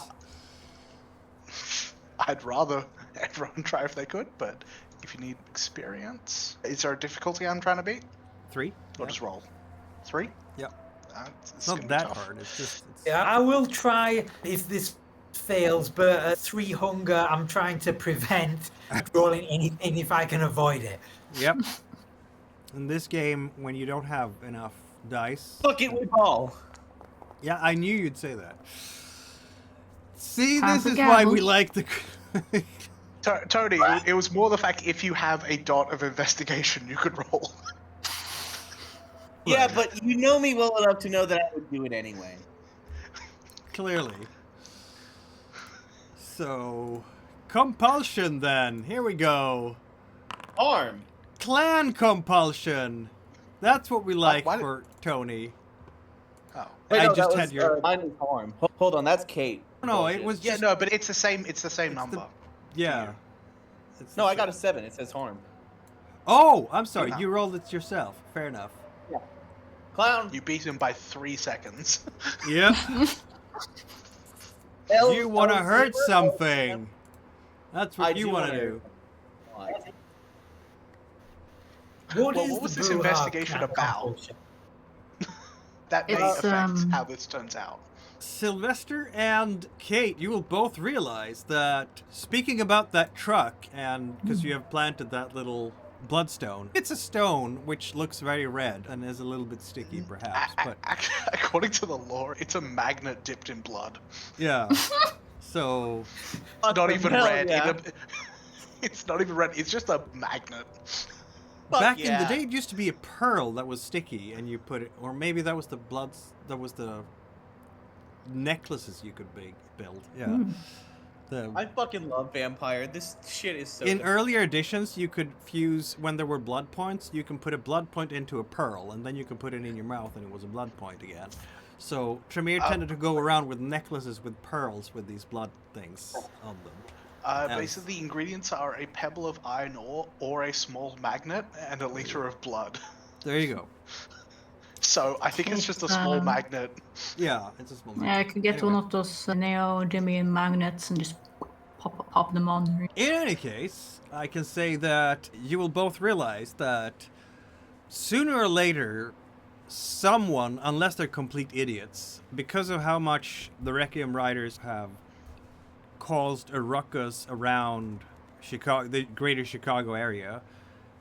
I'd rather everyone try if they could, but if you need experience, is there a difficulty I'm trying to beat? 3. Or just roll? 3? Yeah. It's It's gonna not be that tough. hard. It's just. It's... Yeah, I will try if this fails, but at 3 hunger, I'm trying to prevent rolling anything if I can avoid it. Yep. In this game, when you don't have enough dice. Fuck it, we ball. Yeah, I knew you'd say that. See, Time this for is why we gavel. like the. Tony, it was more the fact if you have a dot of investigation, you could roll. Yeah, but you know me well enough to know that I would do it anyway. Clearly. So, compulsion then. Here we go. Arm. Clan compulsion. That's what we like why did- for Tony. Oh. Wait, I no, just that had was, your. mine is arm. Hold on, that's Kate. No, it Bullshit. was Yeah, just. no, but it's the same. It's the same It's number. Yeah. It's No, the I got a same. 7. It says harm. Oh, I'm sorry. No. You rolled it yourself. Fair enough. Clown. You beat him by 3 seconds. Yep. L- You want to L- hurt Saber? something. That's what I you do want to wanna- do. What Well, is what was the this Brouhaha investigation clan about? compulsion? That may It's, affect how this turns out. Sylvester and Kate, you will both realize that speaking about that truck, and because you have planted that little bloodstone, it's a stone which looks very red and is a little bit sticky, perhaps. But According to the lore, it's a magnet dipped in blood. yeah, so It's not even hell red. yeah. It's not even red. It's just a magnet. Fuck back in the yeah. day, it used to be a pearl that was sticky, and you put it, or maybe that was the that was the necklaces you could build. Yeah. The, I fucking love vampire. This shit is so. in good. earlier editions, you could fuse, when there were blood points, you can put a blood point into a pearl, and then you can put it in your mouth, and it was a blood point again. So Tremere tended to go around with necklaces with pearls with these blood things on them. Basically, the ingredients are a pebble of iron ore or a small magnet and a liter of blood. There you go. So I think it's just a small magnet. Yeah, it's a small. Yeah, I could get Anyway. one of those neodymium magnets and just pop them on there. In any case, I can say that you will both realize that sooner or later, someone, unless they're complete idiots, because of how much the Requiem Riders have caused a ruckus around Chicago, the greater Chicago area,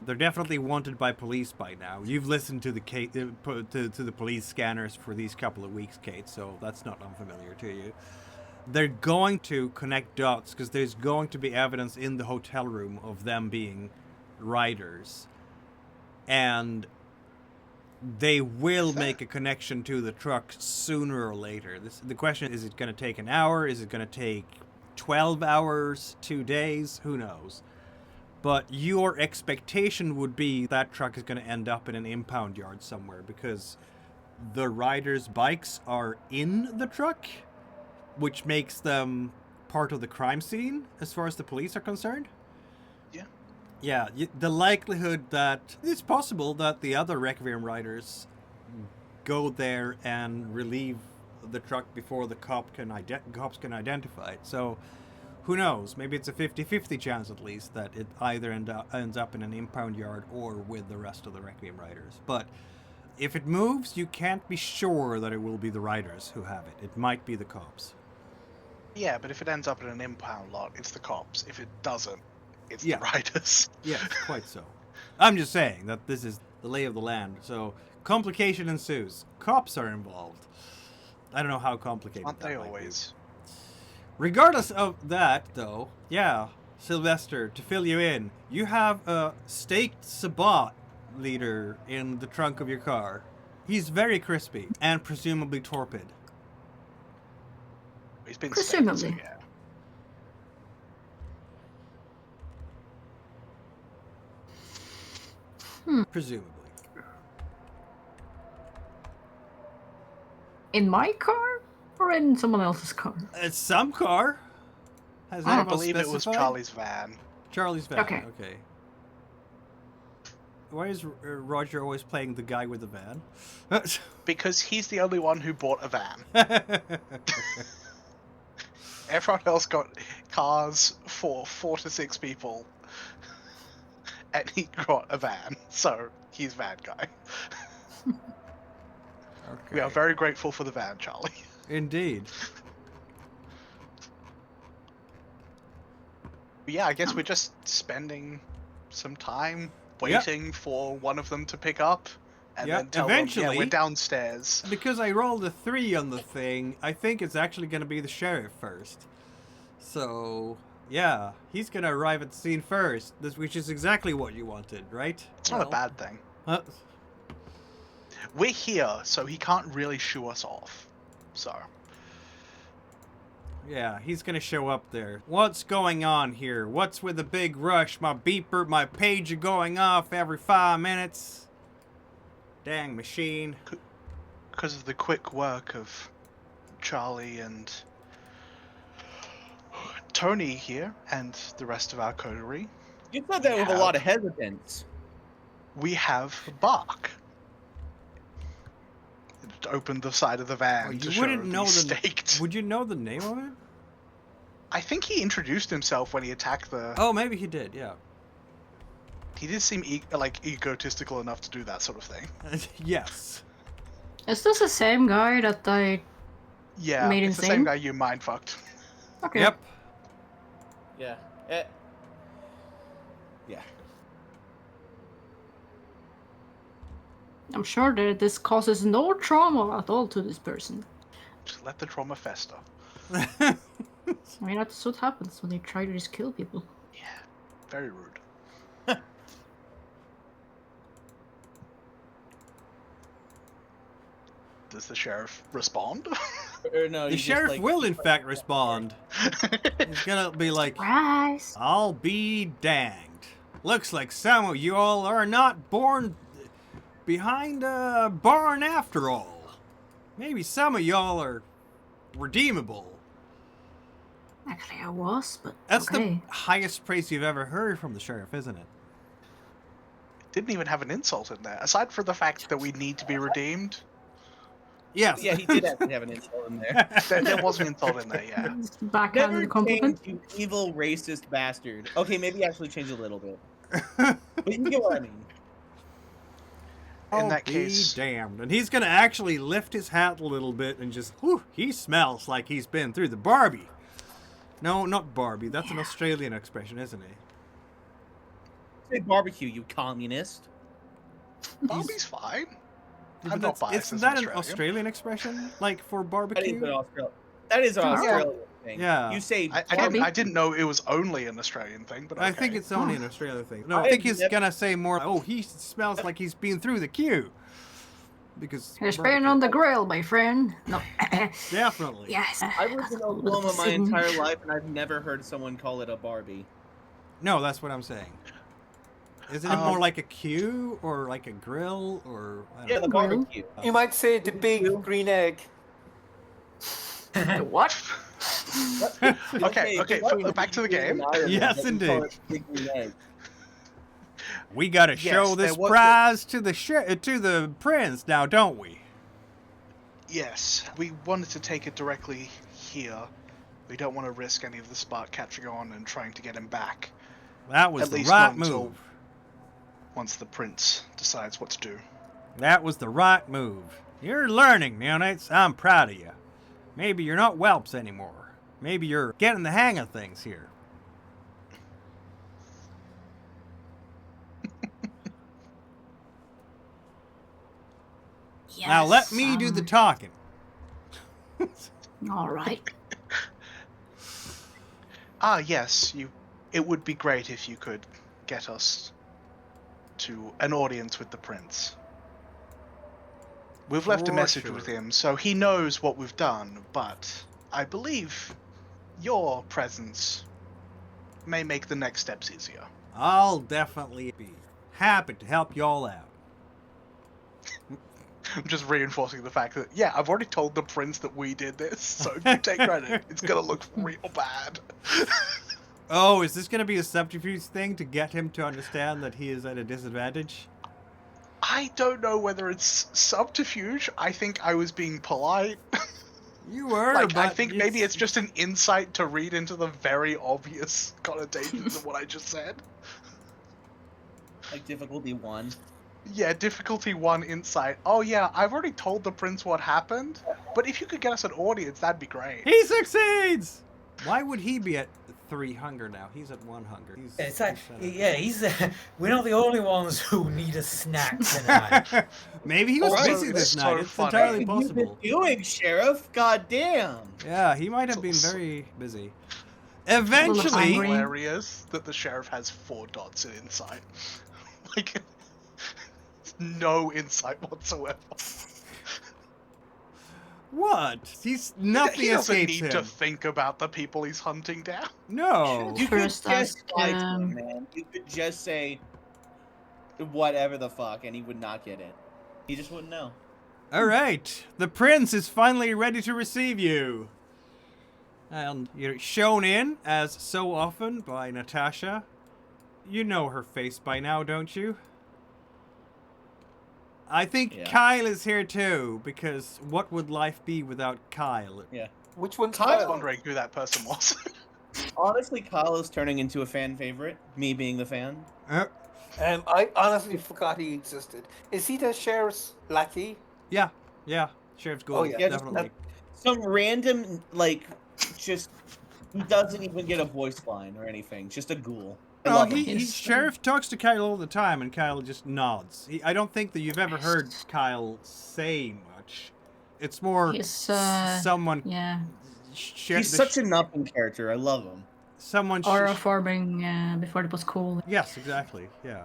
they're definitely wanted by police by now. You've listened to the to the police scanners for these couple of weeks, Kate, so that's not unfamiliar to you. They're going to connect dots because there's going to be evidence in the hotel room of them being riders. And they will make a connection to the truck sooner or later. The question is it going to take an hour? Is it going to take 12 hours, 2 days? Who knows? But your expectation would be that truck is going to end up in an impound yard somewhere because the riders' bikes are in the truck, which makes them part of the crime scene as far as the police are concerned. Yeah, the likelihood that it's possible that the other Requiem riders go there and relieve the truck before the cops can identify it. So, who knows? Maybe it's a 50-50 chance at least that it either ends up in an impound yard or with the rest of the Requiem riders. But if it moves, you can't be sure that it will be the riders who have it. It might be the cops. Yeah, but if it ends up in an impound lot, it's the cops. If it doesn't, it's Yeah. the riders. Yes, quite so. I'm just saying that this is the lay of the land. So, complication ensues. Cops are involved. I don't know how complicated Aren't that they might be. always? Regardless of that, though, yeah, Sylvester, to fill you in, you have a staked Sabbat leader in the trunk of your car. He's very crispy and presumably torpid. He's been Presumably. staked, so yeah. Presumably. In my car or in someone else's car? It's some car. Has I anyone believe it was specified? Charlie's van. Charlie's van. Okay. Okay. Why is Roger always playing the guy with the van? Because he's the only one who bought a van. Everyone else got cars for 4 to 6 people. And he got a van, so he's van guy. We are very grateful for the van, Charlie. Indeed. But yeah, I guess we're just spending some time waiting for one of them to pick up, and then tell them, yeah, we're downstairs. Because I rolled a 3 on the thing, I think it's actually going to be the sheriff first. So, yeah, he's going to arrive at the scene first, which is exactly what you wanted, right? It's not a bad thing. Uh, We're here, so he can't really shoo us off. So. Yeah, he's gonna show up there. What's going on here? What's with the big rush? My beeper, my pager going off every 5 minutes. Dang machine. Because of the quick work of Charlie and Tony here, and the rest of our coterie. You said that with a lot of hesitance. We have Bach. It opened the side of the van to show he's staked. Would you know the name of it? I think he introduced himself when he attacked the... Oh, maybe he did, yeah. He did seem egotistical enough to do that sort of thing. Yes. Is this the same guy that I Yeah, made it's insane? the same guy you mind fucked. Okay. Yep. Yeah. Yeah. I'm sure that this causes no trauma at all to this person. Just let the trauma fester. I mean, that's what happens when they try to just kill people. Yeah, very rude. Does the sheriff respond? Or no, The sheriff will, in fact, respond. He's gonna be like, Surprise! I'll be danged. Looks like some of you all are not born behind a barn after all. Maybe some of y'all are redeemable. Actually, I was, but That's okay. the highest praise you've ever heard from the sheriff, isn't it? Didn't even have an insult in there, aside from the fact that we need to be redeemed. Yes. Yeah, he did actually have an insult in there. There was an insult in there, yeah. Backhand Never compliment. change, you evil racist bastard. Okay, maybe actually change a little bit. But you get what I mean. In that Be case- damned. And he's going to actually lift his hat a little bit and just, whew, he smells like he's been through the Barbie. No, not Barbie. That's an Australian expression, isn't it? Say barbecue, you communist. Barbie's fine. But I'm not biased isn't as that an an Australian. Australian expression? Like for That is barbecue? an Australian. That is an Australian thing. Yeah. You say I didn't know it was only an Australian thing, but okay. I think it's only an Australian thing. No, I I think have he's never- going to say more, oh, he smells like he's been through the queue. Because He's been on the grill, my friend. No. definitely. Yes. I lived in Oklahoma my entire life, and I've never heard someone call it a Barbie. No, that's what I'm saying. Isn't it more like a queue or like a grill or I don't Yeah, know. the barbecue. You might say the big green egg. What? Okay, back to the game. Yes, indeed. Big green egg. We got to Yes, show there this was prize to the prince now, don't we? Yes, we wanted to take it directly here. We don't want to risk any of the Spark catching on and trying to get him back. That was At the least right not until- move. Once the prince decides what to do. That was the right move. You're learning, neonates. I'm proud of you. Maybe you're not whelps anymore. Maybe you're getting the hang of things here. Yes, Now let me do the talking. All right. Ah, yes, it would be great if you could get us to an audience with the prince. We've left a For message sure. with him, so he knows what we've done, but I believe your presence may make the next steps easier. I'll definitely be happy to help y'all out. I'm just reinforcing the fact that, yeah, I've already told the prince that we did this, so if you take credit, it's gonna look real bad. Oh, is this going to be a subterfuge thing to get him to understand that he is at a disadvantage? I don't know whether it's subterfuge. I think I was being polite. You were, Like, but I think maybe it's just an insight to read into the very obvious connotations of what I just said. Like difficulty 1. Yeah, difficulty 1 insight. Oh yeah, I've already told the prince what happened, but if you could get us an audience, that'd be great. He succeeds! Why would he be at 3 hunger now? He's at 1 hunger. It's like, yeah, we're not the only ones who need a snack tonight. Maybe he was Also, busy this it's night. so It's funny. entirely What have you possible. been doing, Sheriff? God damn. Yeah, he might have been So- very busy. Little Eventually, hungry. Hilarious that the sheriff has 4 dots in insight. Like, no insight whatsoever. what? He's nothing He doesn't escapes need to him. think about the people he's hunting down. No. You could First just ask, lie to him, man. You could just say whatever the fuck, and he would not get it. He just wouldn't know. All right, the prince is finally ready to receive you. And you're shown in, as so often, by Natasha. You know her face by now, don't you? I think Yeah. Kyle is here too, because what would life be without Kyle? Yeah. Which one's I was Kyle- wondering who that person was. Honestly, Kyle is turning into a fan favorite. Me being the fan. I honestly forgot he existed. Is he the sheriff's lackey? Yeah, Sheriff's Gold, Oh, yeah. Yeah, just definitely. Some random, like, just he doesn't even get a voice line or anything. Just a ghoul. I Oh, love him. Yes. Sheriff talks to Kyle all the time, and Kyle just nods. I don't think that you've ever heard Kyle say much. It's more He's, someone. yeah. He's such a nothing character. I love him. someone. Aura forming before it was cool. Yes, exactly. Yeah.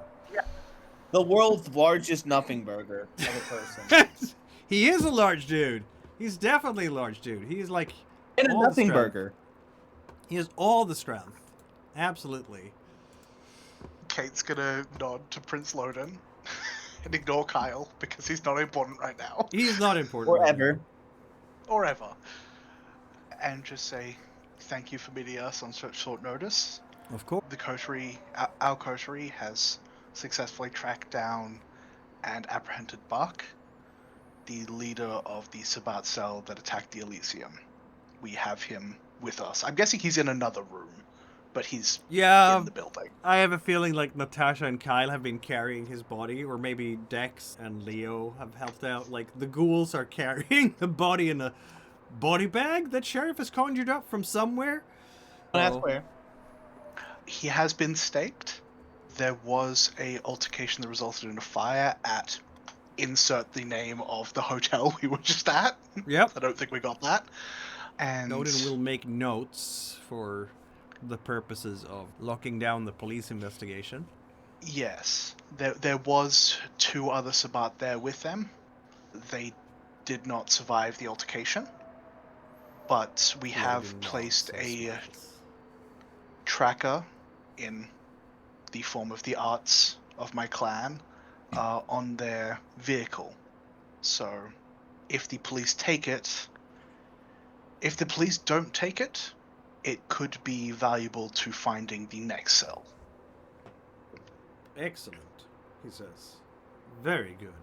The world's largest nothing burger of a person. He is a large dude. He's definitely a large dude. He's like And a all the nothing strength. burger. He has all the strength. Absolutely. Kate's gonna nod to Prince Lodin and ignore Kyle because he's not important right now. He's not important. Or ever. Or ever. And just say thank you for meeting us on such short notice. Of course. The coterie, our coterie, has successfully tracked down and apprehended Bach. the leader of the Sabbat cell that attacked the Elysium. We have him with us. I'm guessing he's in another room, but he's in the building. I have a feeling like Natasha and Kyle have been carrying his body, or maybe Dex and Leo have helped out. Like, the ghouls are carrying the body in a body bag that Sheriff has conjured up from somewhere. That's fair. He has been staked. There was a altercation that resulted in a fire at insert the name of the hotel we were just at. Yep. I don't think we got that. And Lodin will make notes for the purposes of locking down the police investigation. Yes, there was 2 other Sabbat there with them. They did not survive the altercation, but we have placed a tracker in the form of the arts of my clan on their vehicle. So if the police take it, if the police don't take it, it could be valuable to finding the next cell. Excellent, he says. Very good.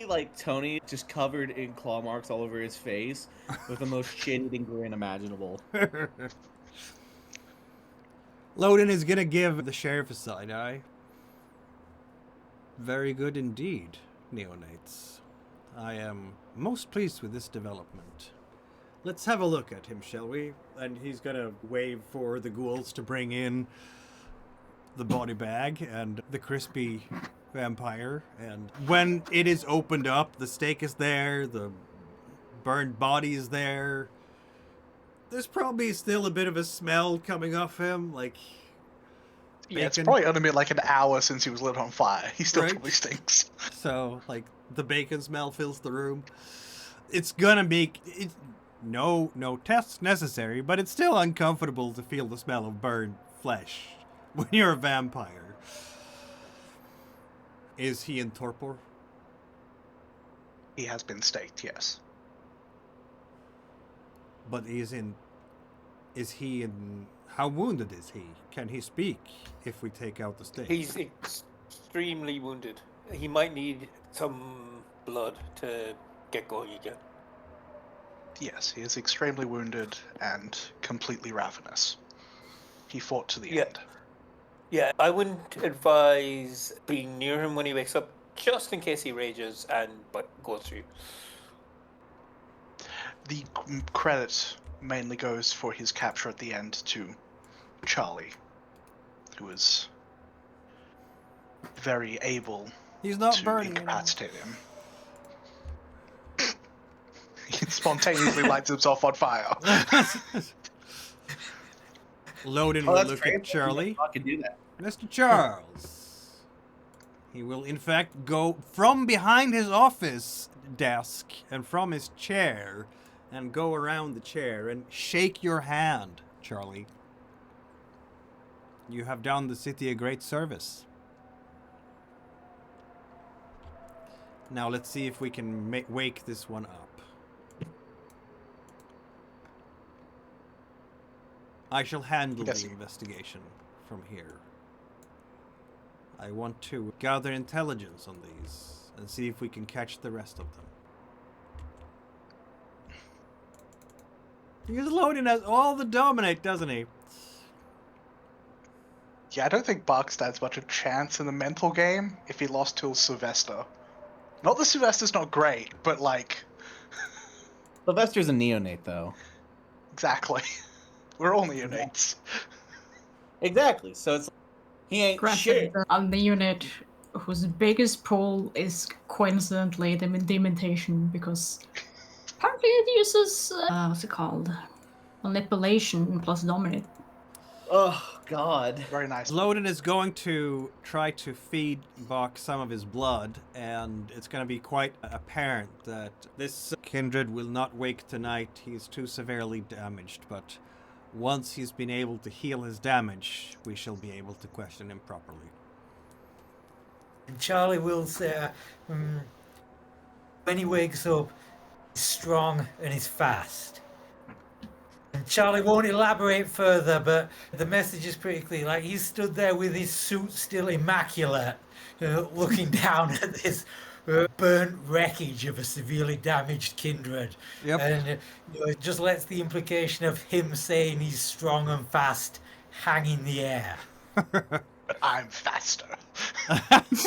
Like Tony, just covered in claw marks all over his face, with the most shit-eating grin imaginable. Lodin is gonna give the sheriff a side eye. Very good indeed, neonates. I am most pleased with this development. Let's have a look at him, shall we? And he's gonna wave for the ghouls to bring in the body bag and the crispy vampire. And when it is opened up, the steak is there, the burned body is there. There's probably still a bit of a smell coming off him, like Yeah, it's bacon. probably only been like an hour since he was lit on fire. He still Right. probably stinks. So, like, the bacon smell fills the room. It's gonna make it. No tests necessary, but it's still uncomfortable to feel the smell of burned flesh when you're a vampire. Is he in torpor? He has been staked, yes. But is he in? How wounded is he? Can he speak if we take out the stake? He's extremely wounded. He might need some blood to get going again. Yes, he is extremely wounded and completely ravenous. He fought to the Yeah. end. Yeah, I wouldn't advise being near him when he wakes up, just in case he rages and goes through. The credit mainly goes for his capture at the end to Charlie, who was very able He's not to burning anymore. incapacitate him. He spontaneously lights himself on fire. Lodin Oh, will that's look great. at Charlie. I can do that. Mr. Charles. He will, in fact, go from behind his office desk and from his chair and go around the chair and shake your hand, Charlie. You have done the city a great service. Now let's see if we can wake this one up. I shall handle Yes. the investigation from here. I want to gather intelligence on these and see if we can catch the rest of them. Because Lodin has all the dominate, doesn't he? Yeah, I don't think Bach stands much a chance in the mental game if he lost to Sylvester. Not that Sylvester's not great, but like... Sylvester's a neonate, though. Exactly. We're all neonates. Exactly. So it's he ain't shit. Granted, a unit whose biggest pull is coincidentally the dementation, because apparently it uses what's it called? Manipulation plus dominate. Oh God. Very nice. Lodin is going to try to feed Bach some of his blood, and it's going to be quite apparent that this kindred will not wake tonight. He is too severely damaged, but once he's been able to heal his damage, we shall be able to question him properly. And Charlie will say, when he wakes up, he's strong and he's fast. And Charlie won't elaborate further, but the message is pretty clear. Like, he's stood there with his suit still immaculate, looking down at this burnt wreckage of a severely damaged kindred. Yep. And it just lets the implication of him saying he's strong and fast hang in the air. I'm faster. That's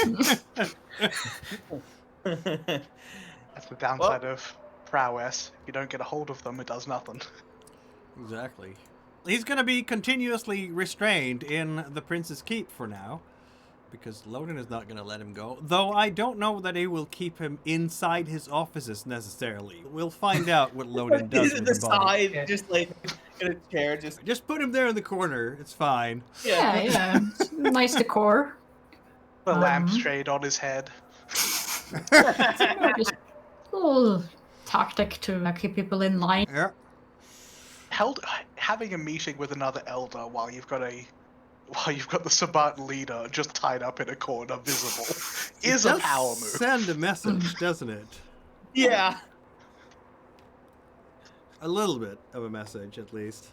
the downside of prowess. If you don't get a hold of them, it does nothing. Exactly. He's going to be continuously restrained in the Prince's Keep for now, because Lodin is not going to let him go. Though I don't know that he will keep him inside his offices necessarily. We'll find out what Lodin does with the the body. side, just like in a chair, Just put him there in the corner. It's fine. Yeah. Nice decor. The lampshade on his head. Just a little tactic to keep people in line. Yeah. Having a meeting with another elder while you've got the Sabbat leader just tied up in a corner, visible, is a power move. Send a message, doesn't it? Yeah. A little bit of a message, at least.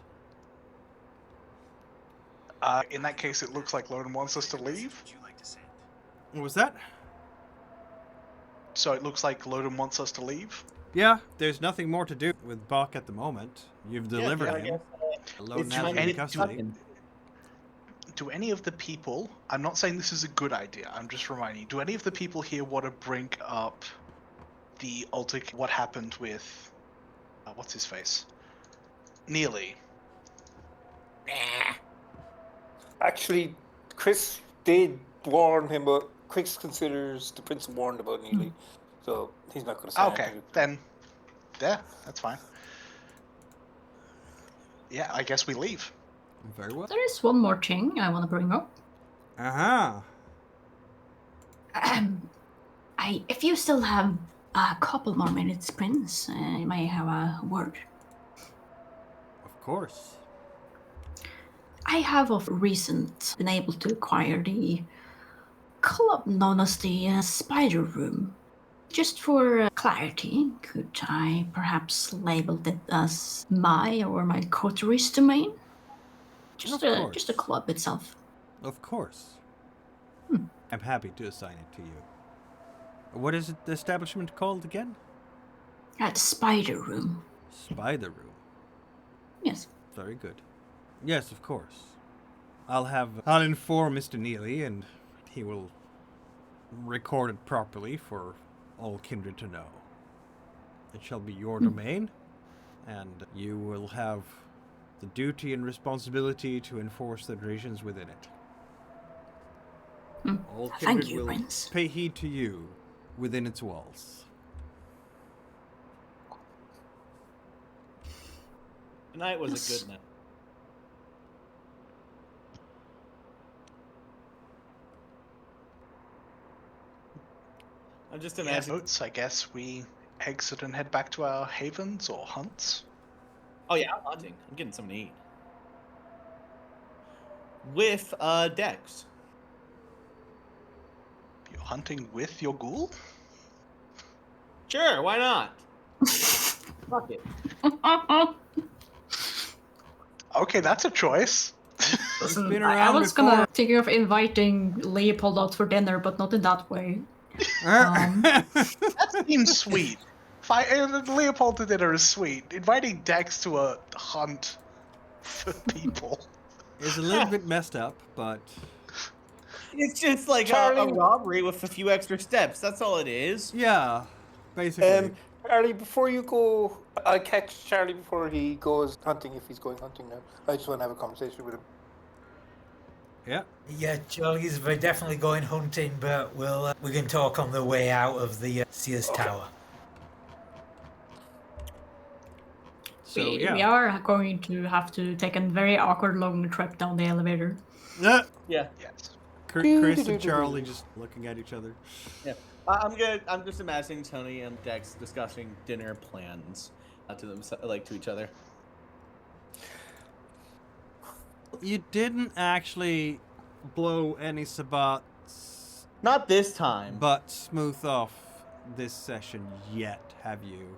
In that case, it looks like Lodin wants us to leave. What was that? So it looks like Lodin wants us to leave. Yeah, there's nothing more to do with Bach at the moment. You've delivered him. Lodin has him in custody. Do any of the people, I'm not saying this is a good idea, I'm just reminding you, do any of the people here want to bring up the what happened with, what's his face? Neely. Actually, Chris did warn him, but Chris considers the Prince warned about Neely, so he's not going to say Okay, anything. then, yeah, that's fine. Yeah, I guess we leave. Very well. There is one more thing I want to bring up. Uh-huh. If you still have a couple more minutes, Prince, I may have a word. Of course. I have of recent been able to acquire the club known as the Spider Room. Just for clarity, could I perhaps label it as my or my coterie's domain? Just a club itself. Of course. I'm happy to assign it to you. What is the establishment called again? At Spider Room. Spider Room. Yes. Very good. Yes, of course. I'll inform Mr. Neely, and he will record it properly for all kindred to know. It shall be your domain, and you will have the duty and responsibility to enforce the traditions within it. All kindred Thank you, will Prince. pay heed to you within its walls. Tonight was Yes. a good night. I'm just Yeah, imagining. notes, I guess we exit and head back to our havens or hunts. Oh yeah, I'm hunting. I'm getting something to eat. With Dex. You're hunting with your ghoul? Sure, why not? Fuck it. Okay, that's a choice. Listen, been I around was before. gonna think of inviting Leopold out for dinner, but not in that way. That seems sweet. Leopold to dinner is sweet. Inviting Dex to a hunt for people. It's a little bit messed up, but It's just like a Charlie- robbery with a few extra steps. That's all it is. yeah, basically. Charlie, before you go, I'll catch Charlie before he goes hunting, if he's going hunting now. I just want to have a conversation with him. Yeah. Yeah, Charlie's definitely going hunting, but we can talk on the way out of the Sears Tower. So we yeah. are going to have to take a very awkward long trip down the elevator. Yeah. Yeah. Yes. Chris and Charlie just looking at each other. Yeah. I'm just imagining Tony and Dex discussing dinner plans to them, like to each other. You didn't actually blow any Sabbats Not this time. but smooth off this session yet, have you?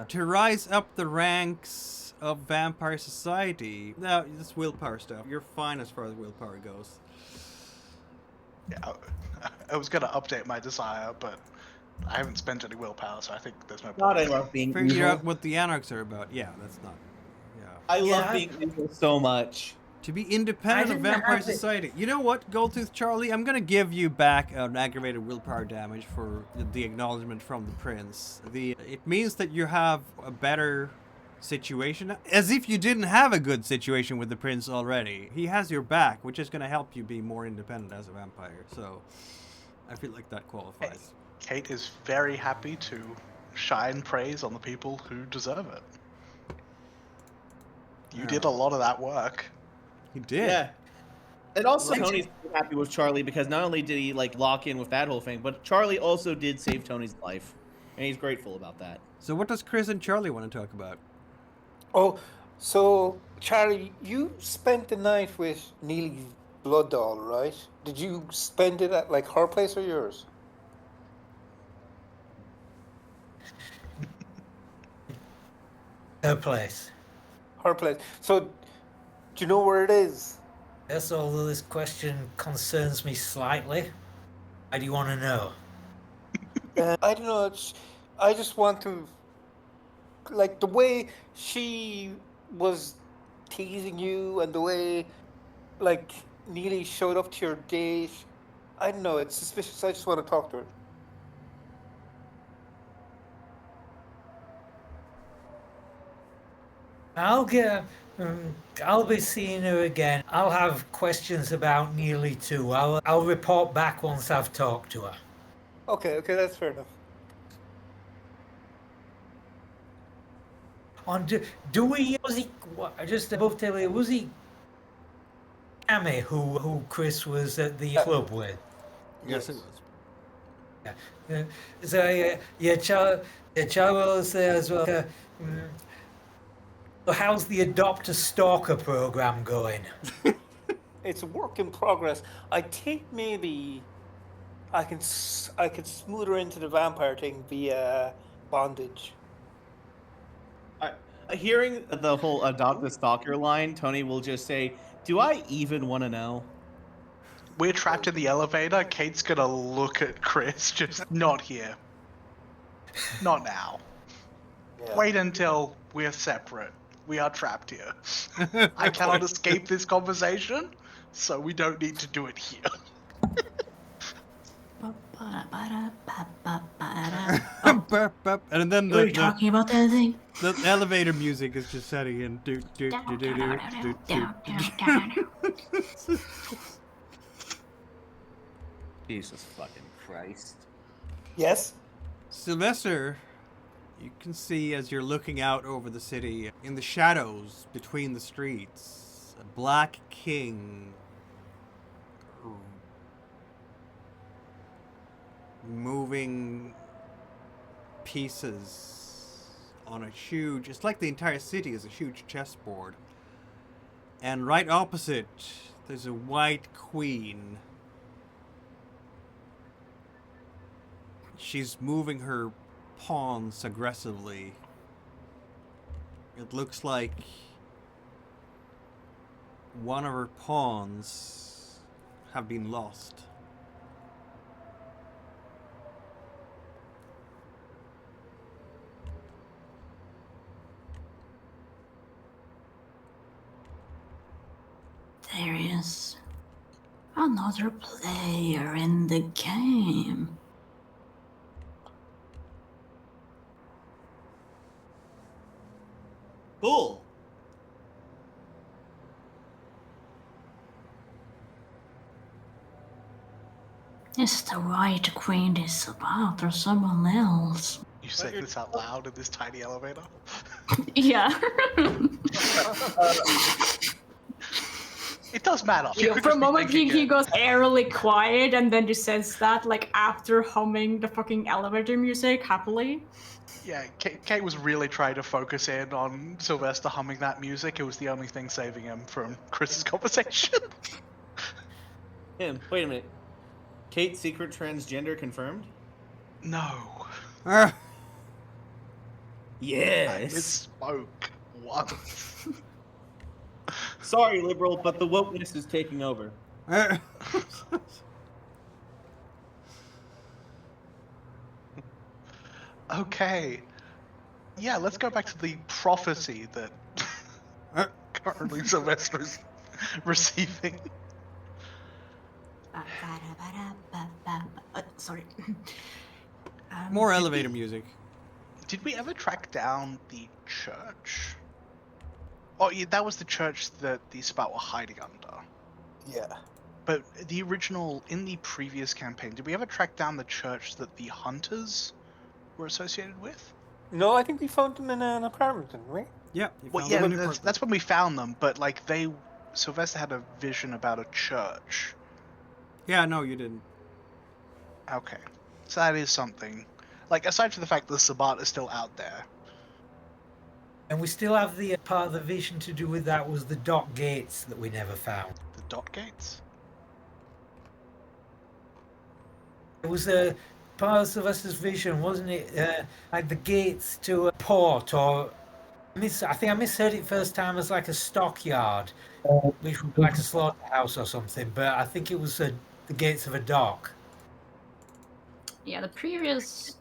To rise up the ranks of vampire society. No, it's willpower stuff. You're fine as far as willpower goes. Yeah, I was gonna update my desire, but I haven't spent any willpower, so I think there's no God, I point. love being Figure evil. out what the anarchs are about. Yeah, that's not. Yeah. I Yeah, love being evil so much. To be independent I of didn't Vampire have it. Society. You know what, Goldtooth Charlie? I'm gonna give you back an aggravated willpower damage for the acknowledgement from the prince. It means that you have a better situation, as if you didn't have a good situation with the prince already. He has your back, which is gonna help you be more independent as a vampire. So I feel like that qualifies. Kate is very happy to shine praise on the people who deserve it. You did a lot of that work. He did. Yeah. And also, Right. Tony's happy with Charlie because not only did he like lock in with that whole thing, but Charlie also did save Tony's life, and he's grateful about that. So what does Chris and Charlie want to talk about? Oh, so Charlie, you spent the night with Neely's blood doll, right? Did you spend it at like her place or yours? Her place. her place. So, do you know where it is? Yes, although this question concerns me slightly. Why do you want to know? I don't know. I just want to, like, the way she was teasing you and the way, like, Neely showed up to your date. I don't know. It's suspicious. I just want to talk to her. I'll be seeing her again. I'll have questions about Neely too. I'll report back once I've talked to her. Okay, that's fair enough. Was he just above table here, was he Cammy who Chris was at the club with? Yes, it was. Charlie was there as well. So how's the Adopt a Stalker program going? It's a work in progress. I think maybe I can smooth her into the vampire thing via bondage. Hearing the whole adopt the stalker line, Tony will just say, "Do I even want to know?" We're trapped in the elevator. Kate's gonna look at Chris, just not here. Not now. Yeah. Wait until we're separate. We are trapped here. I cannot escape this conversation, so we don't need to do it here. And then Are you talking about anything? the elevator music is just setting in. Do, do, do, do, do, do, do. Jesus fucking Christ. Yes? Sylvester, you can see as you're looking out over the city, in the shadows between the streets, a black king moving pieces on a huge, it's like the entire city is a huge chessboard. And right opposite, there's a white queen. She's moving her pawns aggressively. It looks like one of her pawns have been lost. There is another player in the game. Cool. Is the White Queen is Sabbat or someone else? You say this out loud in this tiny elevator? Yeah. It does matter. You could For a just be moment thinking he it. goes eerily quiet and then just says that like after humming the fucking elevator music happily. Yeah, Kate was really trying to focus in on Sylvester humming that music. It was the only thing saving him from Chris's conversation. Wait a minute. Kate's secret transgender confirmed? No. Ah, I Yes. misspoke once. Sorry, liberal, but the wokeness is taking over. Okay. Yeah, let's go back to the prophecy that currently Sylvester is receiving. Sorry. More elevator music. Did we ever track down the church? Oh, yeah, that was the church that the Sabbat were hiding under. Yeah. But the original, in the previous campaign, did we ever track down the church that the hunters were associated with? No, I think we found them in an apartment, didn't we? Yeah. You Well, found yeah, them in that's when we found them, but like Sylvester had a vision about a church. Yeah, no, you didn't. Okay. So that is something. Like, aside from the fact that the Sabbat is still out there. And we still have the part of the vision to do with that was the dock gates that we never found. The dot gates? It was a part of Sylvester's vision, wasn't it? Like the gates to a port, or I think I misheard it first time as like a stockyard, which would be like a slaughterhouse or something. But I think it was the gates of a dock. Yeah, the previous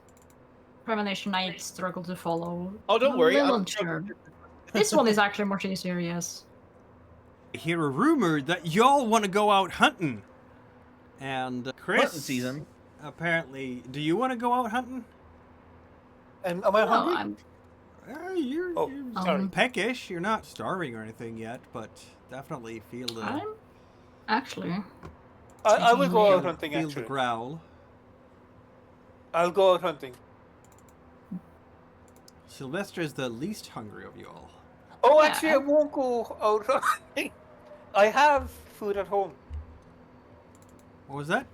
premonition I struggled to follow. Oh, don't A worry. little I'm unsure. This one is actually much easier, yes. I hear a rumor that y'all want to go out hunting. And Chris, Hunting season. apparently, do you want to go out hunting? And am I No, hungry? I'm You're sorry. peckish. You're not starving or anything yet, but definitely feel the I'm actually. I will go out feel, hunting, feel the actually. growl. I'll go out hunting. Sylvester is the least hungry of you all. Oh, Yeah, actually, I won't go out hunting. I have food at home. What was that?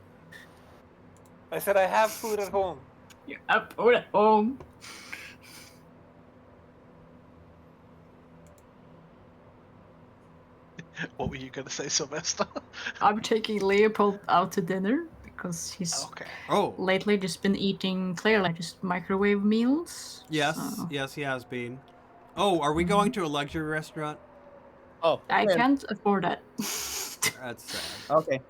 I said I have food at home. You're up or at home. What were you going to say, Sylvester? I'm taking Leopold out to dinner because he's Okay. Oh, lately just been eating clearly just microwave meals. yes, so yes, he has been. Oh, are we going to a luxury restaurant? Oh, I man. can't afford that. That's sad. Okay.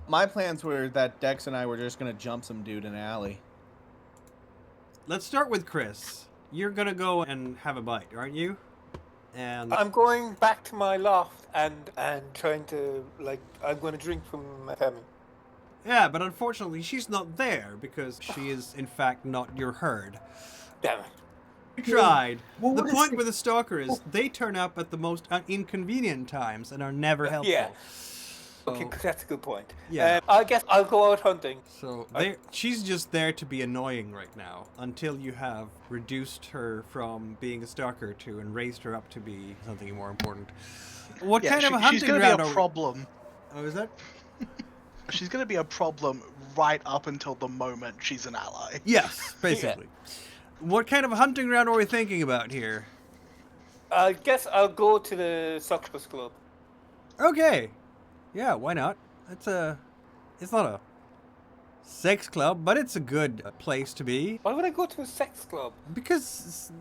My plans were that Dex and I were just gonna jump some dude in an alley. Let's start with Chris. You're gonna go and have a bite, aren't you? And I'm going back to my loft and trying to, like, I'm going to drink from my family. yeah, but unfortunately, she's not there because she is, in fact, not your herd. Damn it. You tried. Well, The what is point the- with a stalker is they turn up at the most inconvenient times and are never helpful. Yeah. Okay, So- that's a good point. Yeah. I guess I'll go out hunting. So she's just there to be annoying right now until you have reduced her from being a stalker to and raised her up to be something more important. What Yeah, kind of a hunting she's going ground to be a problem. Oh, is that? She's going to be a problem right up until the moment she's an ally. Yes, basically. What kind of a hunting ground are we thinking about here? I guess I'll go to the Succubus Club. Okay. Yeah, why not? It's not a sex club, but it's a good place to be. Why would I go to a sex club? Because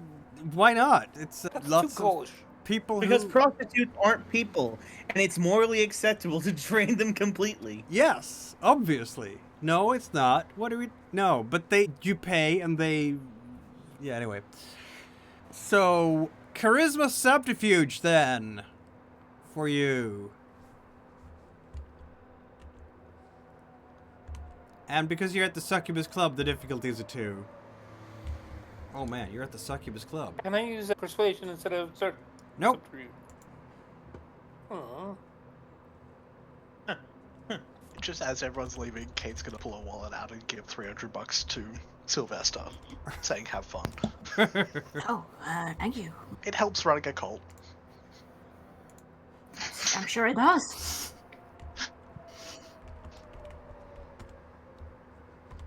why not? It's That's lots too of gauche. people Because who... prostitutes aren't people, and it's morally acceptable to drain them completely. Yes, obviously. No, it's not. What do we... No, but you pay and they... Yeah, anyway. So, charisma subterfuge then. For you. And because you're at the Succubus Club, the difficulty is a 2. Oh man, you're at the Succubus Club. Can I use a persuasion instead of certain? Nope. Oh. Just as everyone's leaving, Kate's going to pull her wallet out and give $300 to Sylvester, saying have fun. Oh, thank you. It helps running a cult. I'm sure it does.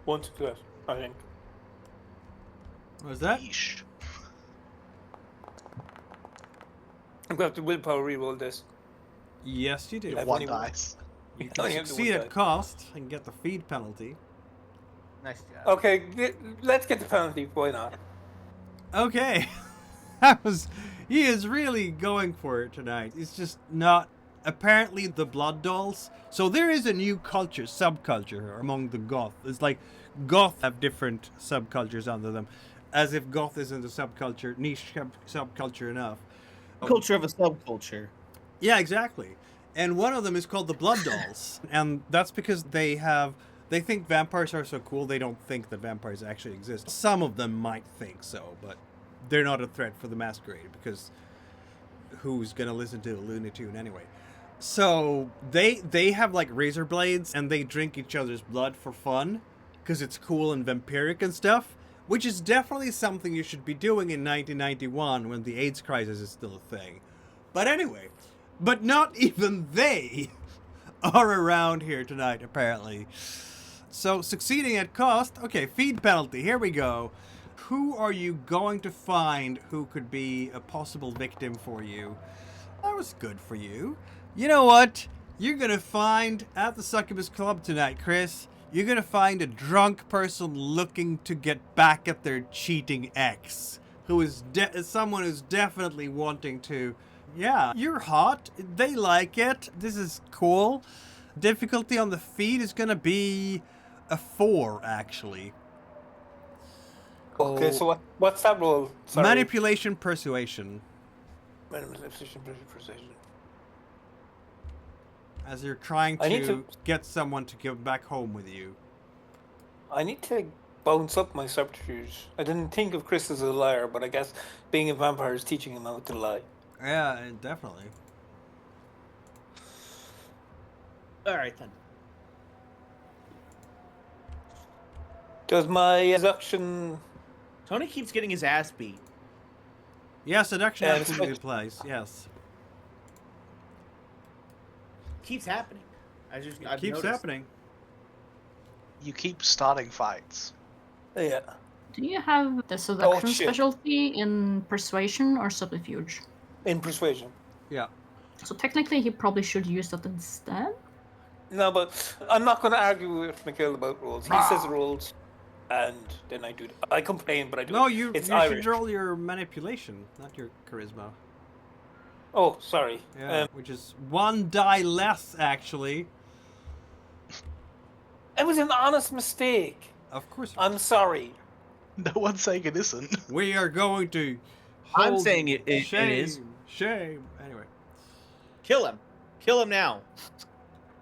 One success, I think. What was that? Yeesh. I'm going to have to willpower reroll this. Yes, you do. Yeah. I've One only- dice. You only can have the succeed one at die. cost and get the feed penalty. Nice job. Okay, let's get the penalty. Why not? Okay. He is really going for it tonight. It's just not apparently the blood dolls. So there is a new culture, subculture among the goth. It's like goth have different subcultures under them. as if goth isn't a subculture, niche subculture enough. Culture of a subculture. Yeah, exactly. And one of them is called the Blood Dolls, and that's because they think vampires are so cool they don't think that vampires actually exist. Some of them might think so, but they're not a threat for the masquerade because who's gonna listen to a Looney Tune anyway? So they have like razor blades and they drink each other's blood for fun because it's cool and vampiric and stuff, which is definitely something you should be doing in 1991 when the AIDS crisis is still a thing. But anyway, but not even they are around here tonight, apparently. So, succeeding at cost. Okay, feed penalty. Here we go. Who are you going to find who could be a possible victim for you? That was good for you. You know what? You're going to find at the Succubus Club tonight, Chris, you're going to find a drunk person looking to get back at their cheating ex. Who is someone who's definitely wanting to... Yeah, you're hot. They like it. This is cool. Difficulty on the feed is going to be a 4, actually. Okay, so what's that roll? Sorry. Manipulation, persuasion. Manipulation, persuasion. As you're trying I need to to- get someone to go back home with you. I need to bounce up my subterfuge. I didn't think of Chris as a liar, but I guess being a vampire is teaching him how to lie. Yeah, definitely. All right then. Does my seduction... Tony keeps getting his ass beat. Yeah, seduction Yeah, absolutely it's- applies. Yes. Keeps happening. I've Keeps noticed. happening. You keep starting fights. Yeah. Do you have the seduction shit. specialty in persuasion or subterfuge? In persuasion. Yeah. So technically, he probably should use that instead. No, but I'm not going to argue with Mikhail about rules. He says rules, and then I do. I complain, but I do. No, it. you It's should Irish. roll your manipulation, not your charisma. Oh, sorry. Yeah, which is 1 die less, actually. It was an honest mistake. Of course. I'm sorry. No one's saying it isn't. We are going to. I'm hold saying it shame, is. Shame. Anyway. Kill him. Kill him now.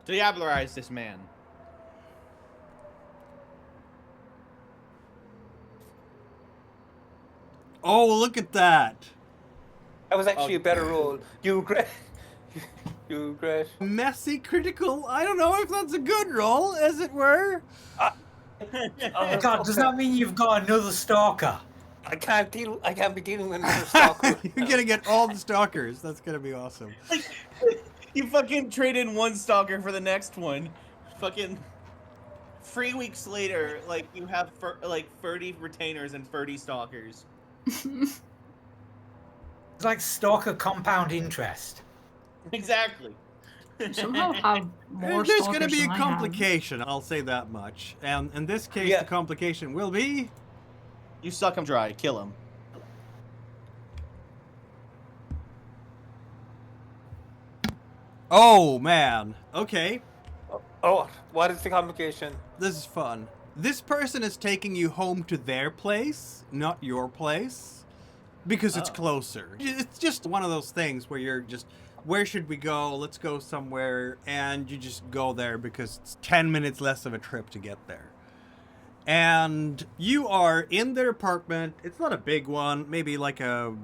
Diablerize this man. Oh, look at that. That was actually Oh. a better roll. You regret. You regret. Messy critical. I don't know if that's a good roll, as it were. Oh, God, does okay. that mean you've got another stalker? I can't be dealing with another stalker. You're gonna get all the stalkers. That's gonna be awesome. You fucking trade in one stalker for the next one. Fucking 3 weeks later, like you have 30 retainers and 30 stalkers. It's like stalker compound interest. Exactly. Somehow have more There's gonna stalkers be a than I have. complication. I'll say that much. And in this case, Yeah. the complication will be. You suck him dry. Kill him. Oh man. Okay. Oh, what is the complication? This is fun. This person is taking you home to their place, not your place, because it's Oh. closer. It's just one of those things where you're just, where should we go? Let's go somewhere. And you just go there because it's 10 minutes less of a trip to get there. And you are in their apartment. It's not a big one, maybe like a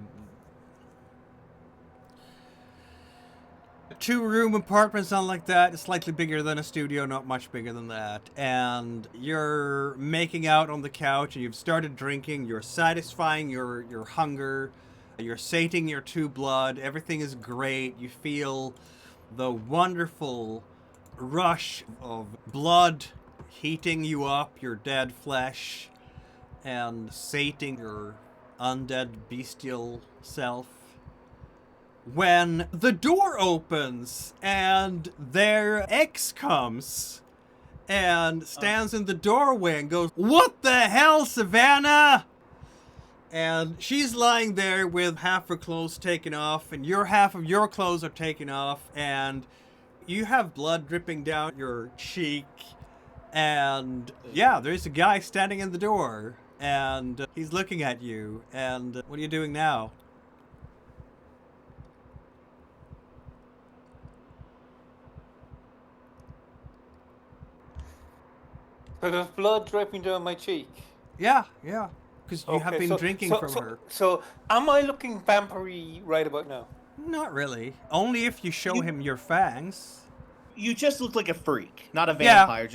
2-room apartment, something like that. It's slightly bigger than a studio, not much bigger than that. And you're making out on the couch and you've started drinking. You're satisfying your hunger. You're sating your 2 blood. Everything is great. You feel the wonderful rush of blood heating you up, your dead flesh, and sating your undead bestial self. When the door opens and their ex comes and stands in the doorway and goes, "What the hell, Savannah?" And she's lying there with half her clothes taken off, and your half of your clothes are taken off, and you have blood dripping down your cheek. And yeah, there's a guy standing in the door. and he's looking at you. And what are you doing now? So there's blood dripping down my cheek. Yeah, because you have been drinking from her. So am I looking vampire right about now? Not really. Only if you show him your fangs. You just look like a freak, not a vampire.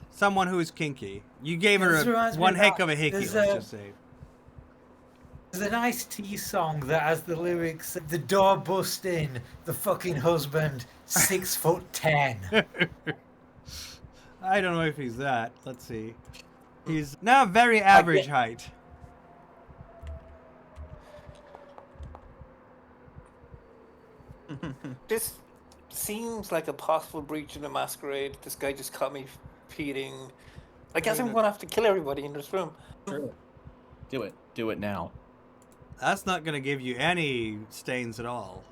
Someone who is kinky. You gave her one heck of a hickey, let's just say. There's an Ice-T song that has the lyrics, the door bust in, the fucking husband, 6'10". I don't know if he's that. Let's see. He's now very average height. This seems like a possible breach in the masquerade. This guy just caught me feeding. I guess I'm going to have to kill everybody in this room. Sure. Do it. Do it now. That's not going to give you any stains at all.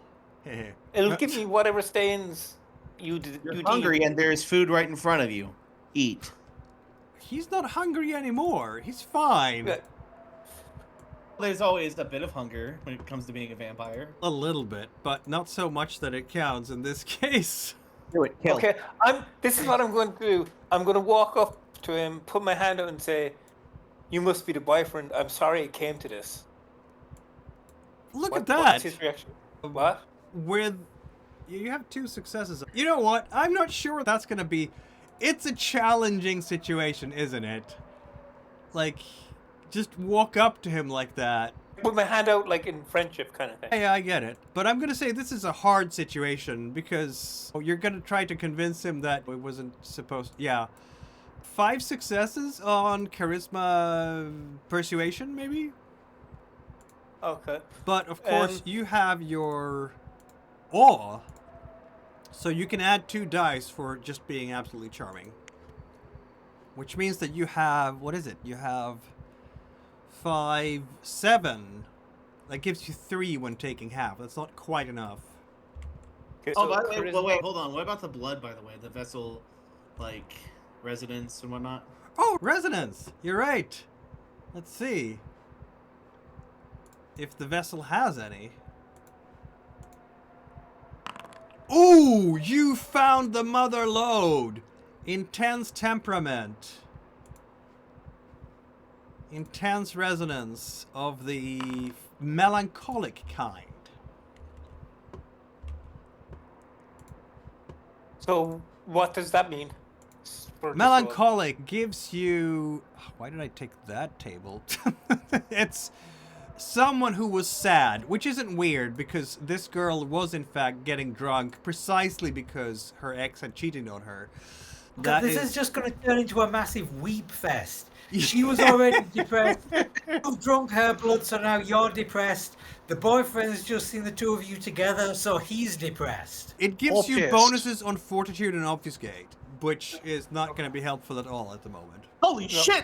It'll give me whatever stains you hungry and there's food right in front of you. Eat. He's not hungry anymore. He's fine. There's always a bit of hunger when it comes to being a vampire. A little bit, but not so much that it counts in this case. Do it. Kill. Okay, this is what I'm going to do. I'm going to walk up to him, put my hand out and say, "You must be the boyfriend. I'm sorry it came to this." Look at that. What's his reaction? What? With you have 2 successes. You know what? I'm not sure that's going to be. It's a challenging situation, isn't it? Like, just walk up to him like that. Put my hand out like in friendship kind of thing. Yeah, I get it. But I'm going to say this is a hard situation because you're going to try to convince him that it wasn't supposed. Yeah. 5 successes on charisma persuasion, maybe? Okay. But, of course, you have your awe. So you can add 2 dice for just being absolutely charming. Which means that you have, what is it? You have 5, 7. That gives you 3 when taking half. That's not quite enough. Okay, Oh, by the way, wait, hold on. What about the blood, by the way? The vessel, like, resonance and whatnot? Oh, resonance! You're right. Let's see. If the vessel has any. Ooh, you found the mother lode. Intense temperament. Intense resonance of the melancholic kind. So what does that mean? Melancholic gives you... Why did I take that table? It's someone who was sad, which isn't weird because this girl was in fact getting drunk precisely because her ex had cheated on her. This is just going to turn into a massive weep fest. She was already depressed. You've drunk her blood, so now you're depressed. The boyfriend's just seen the 2 of you together, so he's depressed. It gives you bonuses on fortitude and obfuscate, which is not going to be helpful at all at the moment. Holy shit!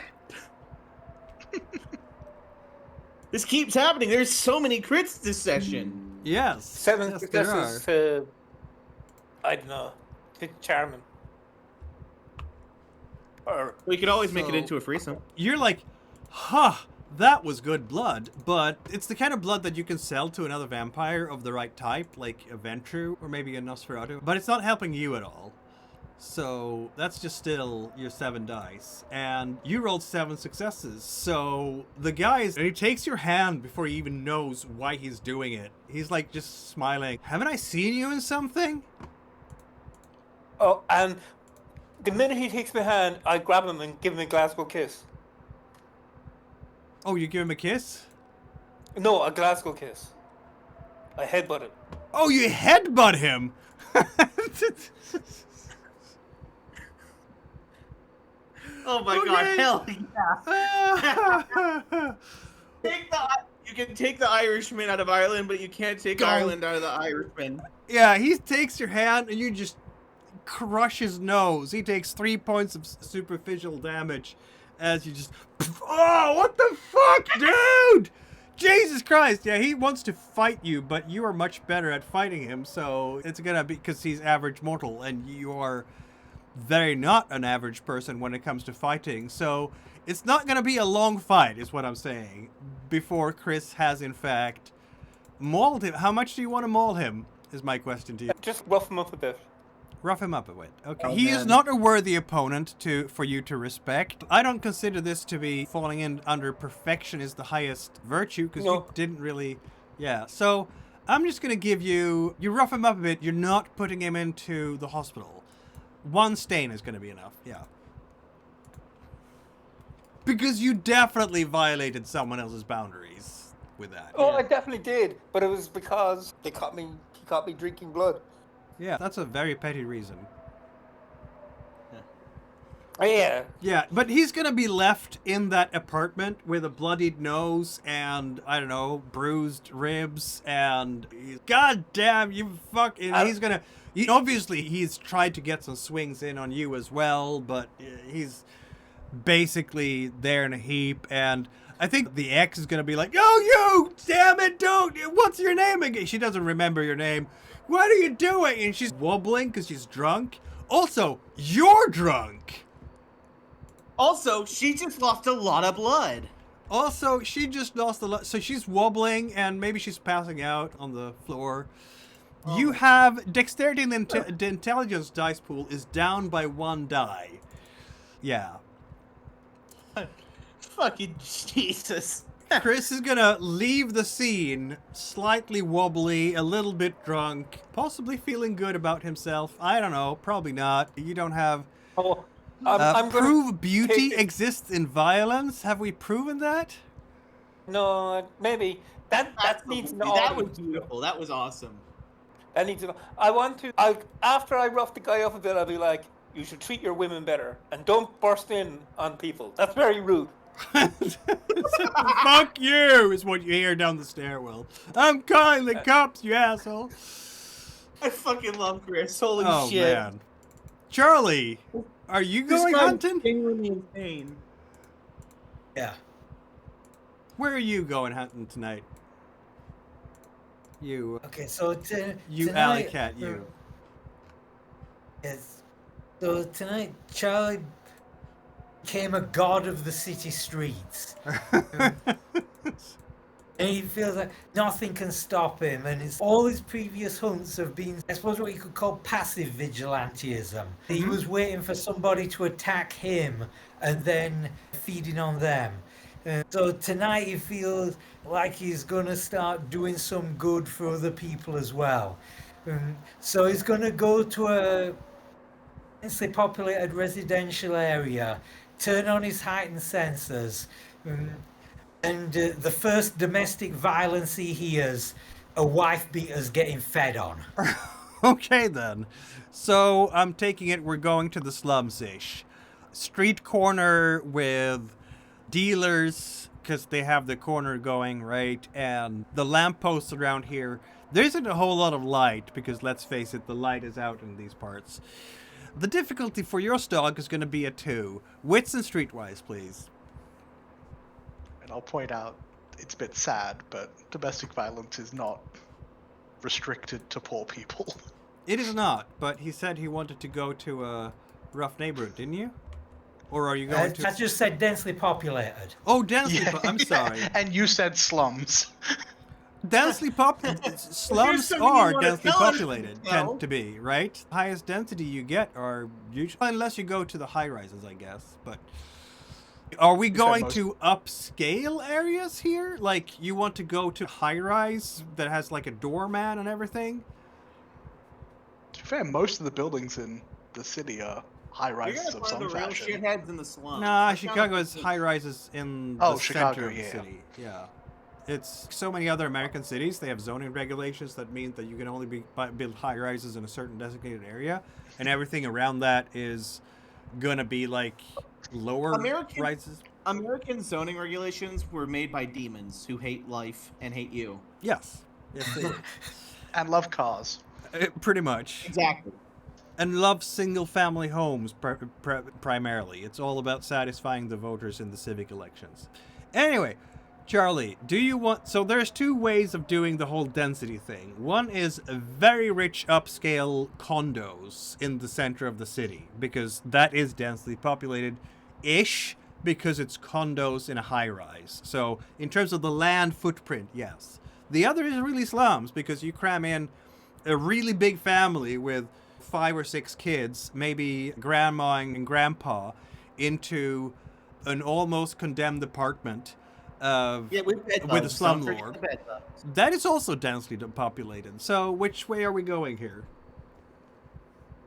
This keeps happening. There's so many crits this session. Yes. 7 successes to, I don't know, to charm him. Or we could always make it into a threesome. You're like, huh, that was good blood, but it's the kind of blood that you can sell to another vampire of the right type, like a Ventru or maybe a Nosferatu, but it's not helping you at all. So that's just still your 7 dice. And you rolled 7 successes. So the guy he takes your hand before he even knows why he's doing it. He's like just smiling. Haven't I seen you in something? Oh, and the minute he takes my hand, I grab him and give him a Glasgow kiss. Oh, you give him a kiss? No, a Glasgow kiss. I headbutt him. Oh, you headbutt him? Oh my god, hell yeah. You can take the Irishman out of Ireland, but you can't take Ireland out of the Irishman. Yeah, he takes your hand and you just crush his nose. He takes 3 points of superficial damage as you just... Oh, what the fuck, dude? Jesus Christ. Yeah, he wants to fight you, but you are much better at fighting him, so it's gonna be because he's average mortal and you are very not an average person when it comes to fighting. So it's not going to be a long fight, is what I'm saying, before Chris has, in fact, mauled him. How much do you want to maul him, is my question to you. Just rough him up a bit. Rough him up a bit. Okay. Oh, He is man. not a worthy opponent for you to respect. I don't consider this to be falling in under perfection is the highest virtue, because No. you didn't really... Yeah, so I'm just going to give you... You rough him up a bit, you're not putting him into the hospital. One stain is going to be enough, yeah. Because you definitely violated someone else's boundaries with that. Oh, yeah. I definitely did, but it was because he caught me drinking blood. Yeah, that's a very petty reason. Oh, yeah. Yeah, but he's gonna be left in that apartment with a bloodied nose and, I don't know, bruised ribs and... God damn, you fuck... And he's gonna... Obviously, he's tried to get some swings in on you as well, but he's basically there in a heap, and I think the ex is gonna be like, "Oh, you! Damn it, don't! What's your name again?" She doesn't remember your name. What are you doing? And she's wobbling because she's drunk. Also, you're drunk! Also, she just lost a lot of blood. Also, she just lost a lot. So she's wobbling and maybe she's passing out on the floor. You have dexterity and the intelligence dice pool is down by 1 die. Yeah. Fucking Jesus. Chris is gonna leave the scene slightly wobbly, a little bit drunk, possibly feeling good about himself. I don't know, probably not. You don't have... Oh, I'm gonna prove beauty take it- exists in violence? Have we proven that? No, maybe. That needs an That was audience. beautiful. That was awesome. That needs an... After I rough the guy up a bit, I'll be like, you should treat your women better. And don't burst in on people. That's very rude. Fuck you, is what you hear down the stairwell. I'm calling the cops, you asshole. I fucking love Chris. Holy Oh, shit. man. Charlie, are you This going guy's hunting? genuinely insane. Yeah. Where are you going hunting tonight? You, Okay, so you tonight, alley cat, you. Yes. So tonight, Charlie became a god of the city streets. And he feels like nothing can stop him, and all his previous hunts have been, I suppose, what you could call passive vigilantism. He was waiting for somebody to attack him and then feeding on them. And so tonight he feels like he's going to start doing some good for other people as well. So he's going to go to a densely populated residential area, turn on his heightened senses, and the first domestic violence he hears, a wife beater's getting fed on. Okay, then. So, I'm taking it we're going to the slums-ish. Street corner with dealers, because they have the corner going, right? And the lampposts around here, there isn't a whole lot of light, because let's face it, the light is out in these parts. The difficulty for your stog is going to be a 2. Wits and streetwise, please. And I'll point out, it's a bit sad, but domestic violence is not restricted to poor people. It is not, but he said he wanted to go to a rough neighborhood, didn't you? Or are you going to... I just said densely populated. Oh, densely... I'm sorry. And you said slums. Densely slums something you are wanna densely tell us, populated, Mel. tend to be, right? Highest density you get are usually, unless you go to the high rises, I guess. But are we going to upscale areas here? Like you want to go to high rise that has like a doorman and everything? To be fair, most of the buildings in the city are high You're rises gonna of find some the real fashion. shitheads in the slums. Nah, That's not- Chicago has high rises in the Oh, center Chicago, of the yeah. city. Yeah. It's so many other American cities, they have zoning regulations that mean that you can only build high rises in a certain designated area, and everything around that is gonna be like lower rises. American zoning regulations were made by demons who hate life and hate you. Yes. Yes, they do. And love cars. Pretty much. Exactly. And love single-family homes primarily. It's all about satisfying the voters in the civic elections. Anyway, Charlie, do you want... So there's two ways of doing the whole density thing. One is very rich upscale condos in the center of the city, because that is densely populated-ish, because it's condos in a high-rise. So in terms of the land footprint, yes. The other is really slums, because you cram in a really big family with 5 or 6 kids, maybe grandma and grandpa, into an almost condemned apartment with a slumlord. That is also densely populated. So which way are we going here?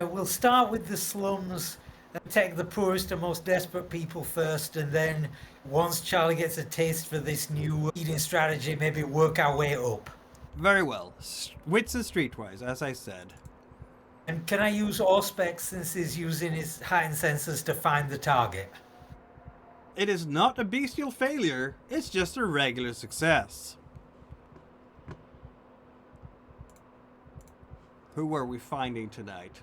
We'll start with the slums and take the poorest and most desperate people first, and then once Charlie gets a taste for this new eating strategy, maybe work our way up. Very well. Wits and streetwise, as I said. And can I use Auspex since he's using his heightened senses to find the target? It is not a bestial failure, it's just a regular success. Who are we finding tonight?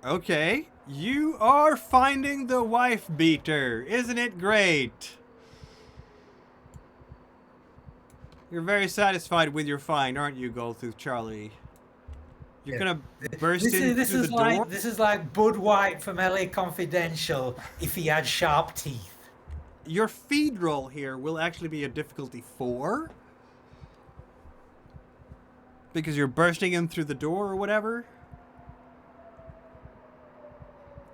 Okay, you are finding the wife beater. Isn't it great? You're very satisfied with your find, aren't you, Goldtooth Charlie? You're gonna burst in through the door? This is like Bud White from LA Confidential if he had sharp teeth. Your feed roll here will actually be a difficulty 4. Because you're bursting in through the door or whatever.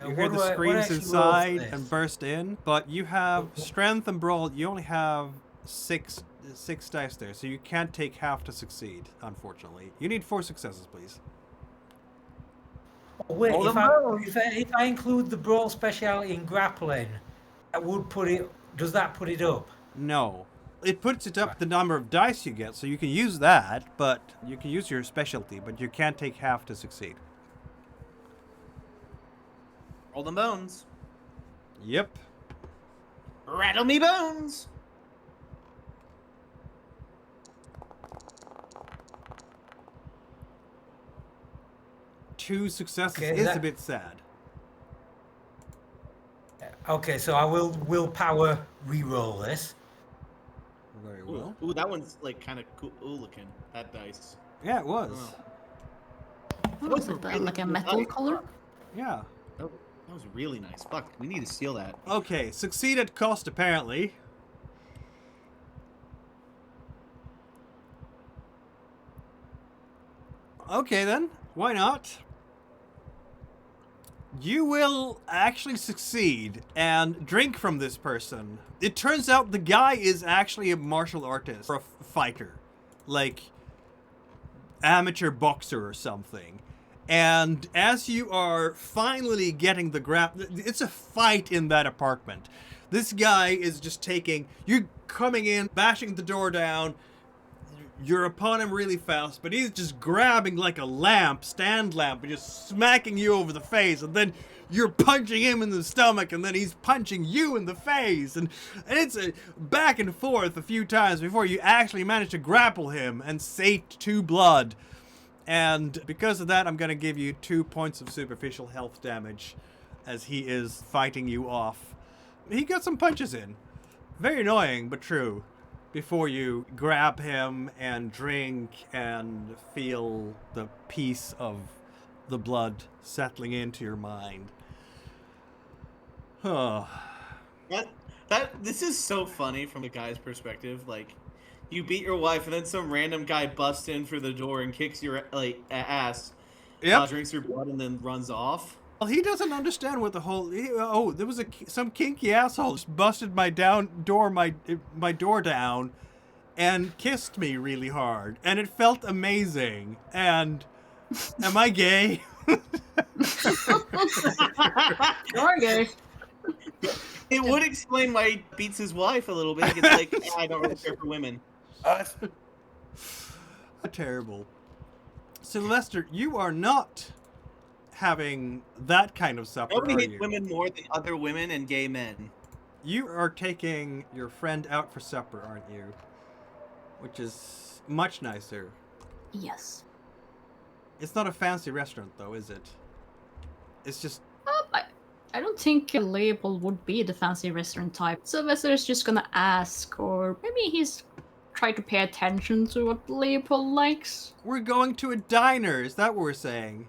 You hear the screams inside and burst in, but you have strength and brawl. You only have 6 dice there, so you can't take half to succeed, unfortunately. You need 4 successes, please. Wait, if I include the brawl speciality in grappling, that would put it. Does that put it up? No. It puts it up the number of dice you get, so you can use that, but you can use your specialty, but you can't take half to succeed. Roll them bones. Yep. Rattle me bones. Two successes is a bit sad. Okay, so I will willpower re-roll this. Very well. Ooh, that one's like kind of cool looking. That dice. Yeah, it was. What is it? Like a metal color? Yeah. That was really nice. Fuck, we need to steal that. Okay, succeed at cost apparently. Okay then, why not? You will actually succeed and drink from this person. It turns out the guy is actually a martial artist or a fighter. Like amateur boxer or something. And as you are finally getting the it's a fight in that apartment. This guy is just you're coming in, bashing the door down. You're upon him really fast, but he's just grabbing like a stand lamp, and just smacking you over the face, and then you're punching him in the stomach, and then he's punching you in the face, and it's a back and forth a few times before you actually manage to grapple him and sate 2 blood. And because of that, I'm going to give you 2 points of superficial health damage as he is fighting you off. He got some punches in. Very annoying, but true. Before you grab him and drink and feel the peace of the blood settling into your mind. This is so funny from a guy's perspective. Like, you beat your wife and then some random guy busts in through the door and kicks your ass. Yep. Drinks your blood and then runs off. Well, he doesn't understand what the whole... there was some kinky asshole just busted my door down and kissed me really hard. And it felt amazing. And am I gay? You're gay. It would explain why he beats his wife a little bit. It's like, I don't really care for women. Terrible. Sylvester, you are not having that kind of supper, Nobody are hates you? women more than other women and gay men. You are taking your friend out for supper, aren't you? Which is much nicer. Yes. It's not a fancy restaurant, though, is it? It's just I don't think Leopold would be the fancy restaurant type. Sylvester is just gonna ask, or maybe he's trying to pay attention to what Leopold likes. we're going to a diner. Is that what we're saying?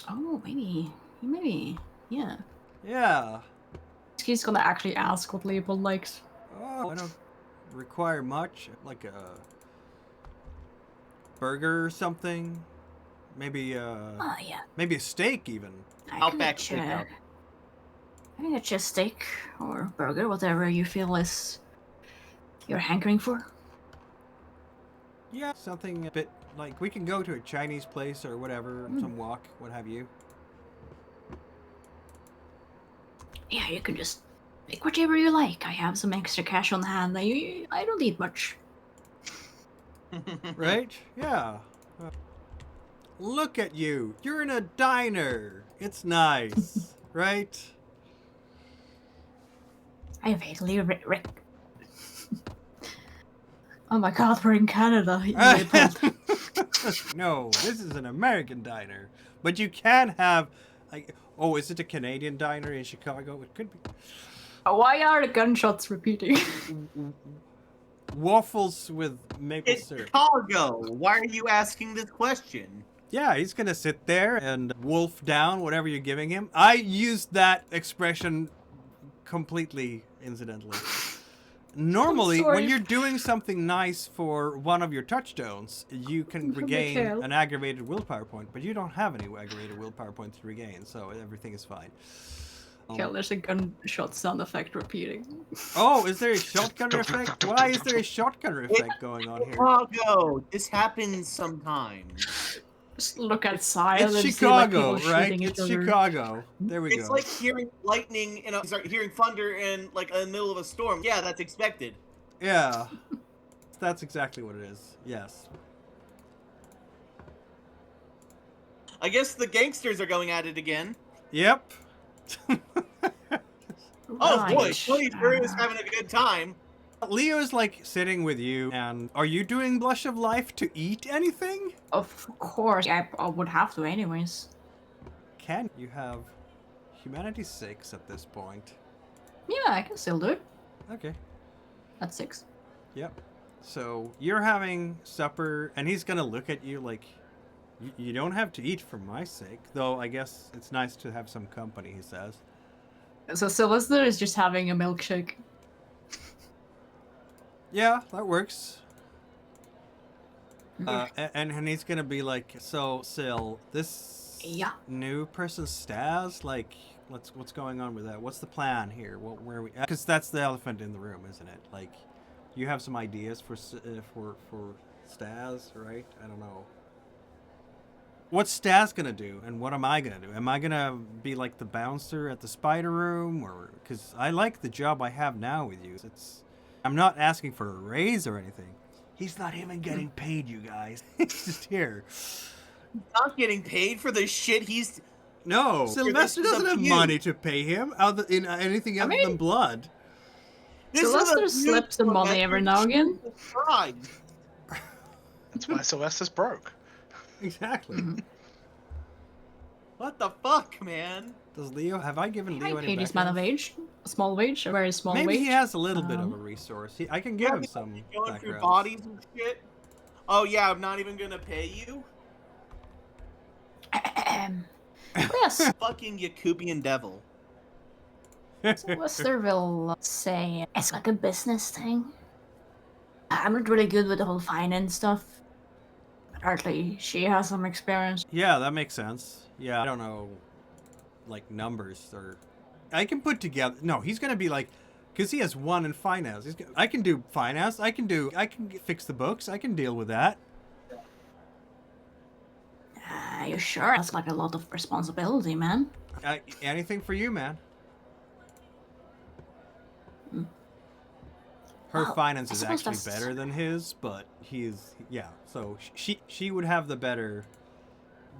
Oh, maybe, yeah. Yeah. He's gonna actually ask what Leopold likes. Oh, I don't require much. Like a burger or something. Maybe Yeah. maybe a steak even. Outback Steakhouse. I can get you a steak or burger, whatever you feel is you're hankering for. Yeah, something a bit like we can go to a Chinese place or whatever, some walk, what have you. Yeah, you can just pick whatever you like. I have some extra cash on hand. I don't need much. Right? Yeah. Look at you. You're in a diner. It's nice, right? I vaguely Oh my god, we're in Canada. Leopold. No, this is an American diner. But you can have like, oh, is it a Canadian diner in Chicago? It could be. Why are the gunshots repeating? Waffles with maple It's syrup. Chicago. Why are you asking this question? Yeah, he's gonna sit there and wolf down whatever you're giving him. I used that expression completely incidentally. Normally, sorry. when you're doing something nice for one of your touchstones, you can regain Mikhail. an aggravated willpower point, but you don't have any aggravated willpower points to regain, so everything is fine. Yeah, there's a gunshot sound effect repeating. Oh, is there a shotgun effect? Why is there a shotgun effect going on here? Chicago. This happens sometimes. Just look outside It's and Chicago, see like, right? people shooting each It's other. Chicago. There we It's go. like hearing lightning hearing thunder in like in the middle of a storm. Yeah, that's expected. Yeah. That's exactly what it is. Yes. I guess the gangsters are going at it again. Yep. Oh boy, Right. Tony Drew is having a good time. Leo's like sitting with you, and are you doing Blush of Life to eat anything? Of course, I would have to anyways. Can you have Humanity 6 at this point? Yeah, I can still do it. Okay. At 6. Yep. So you're having supper, and he's gonna look at you like, you don't have to eat for my sake, though I guess it's nice to have some company, he says. So Sylvester is just having a milkshake. Yeah, that works. And he's gonna be like, so Syl, this Yeah. new person Stas, like, what's going on with that? What's the plan here? Where are we? Because that's the elephant in the room, isn't it? Like, you have some ideas for Stas, right? I don't know. What's Stas gonna do, and what am I gonna do? Am I gonna be like the bouncer at the spider room, or because I like the job I have now with you? I'm not asking for a raise or anything. He's not even getting paid, you guys. He's just here. Not getting paid for the shit he's. No, Sylvester this is doesn't up have to you. money to pay him in anything other than blood. This is Sylvester a slips some money every now and again. Pride. That's why Sylvester's broke. Exactly. Mm-hmm. What the fuck, man? Does Leo? Have I given I Leo any paid this man a background? wage. A small wage, a very small Maybe wage. he has a little bit of a Um, resource. I can give him Yeah, some Going through background. bodies and shit. Oh yeah, I'm not even gonna pay you. Yes, Fucking Yakubian devil. Sylvester will say it's like a business thing. I'm not really good with the whole finance stuff. Apparently, she has some experience. Yeah, that makes sense. Yeah, I don't know, like numbers or. I can put together. No, he's gonna be like, because he has 1 in finance. I can do finance. I can fix the books. I can deal with that. You sure? That's like a lot of responsibility, man. Anything for you, man. Hmm. Her Well, finance I is suppose actually that's- better than his, but yeah. So she would have the better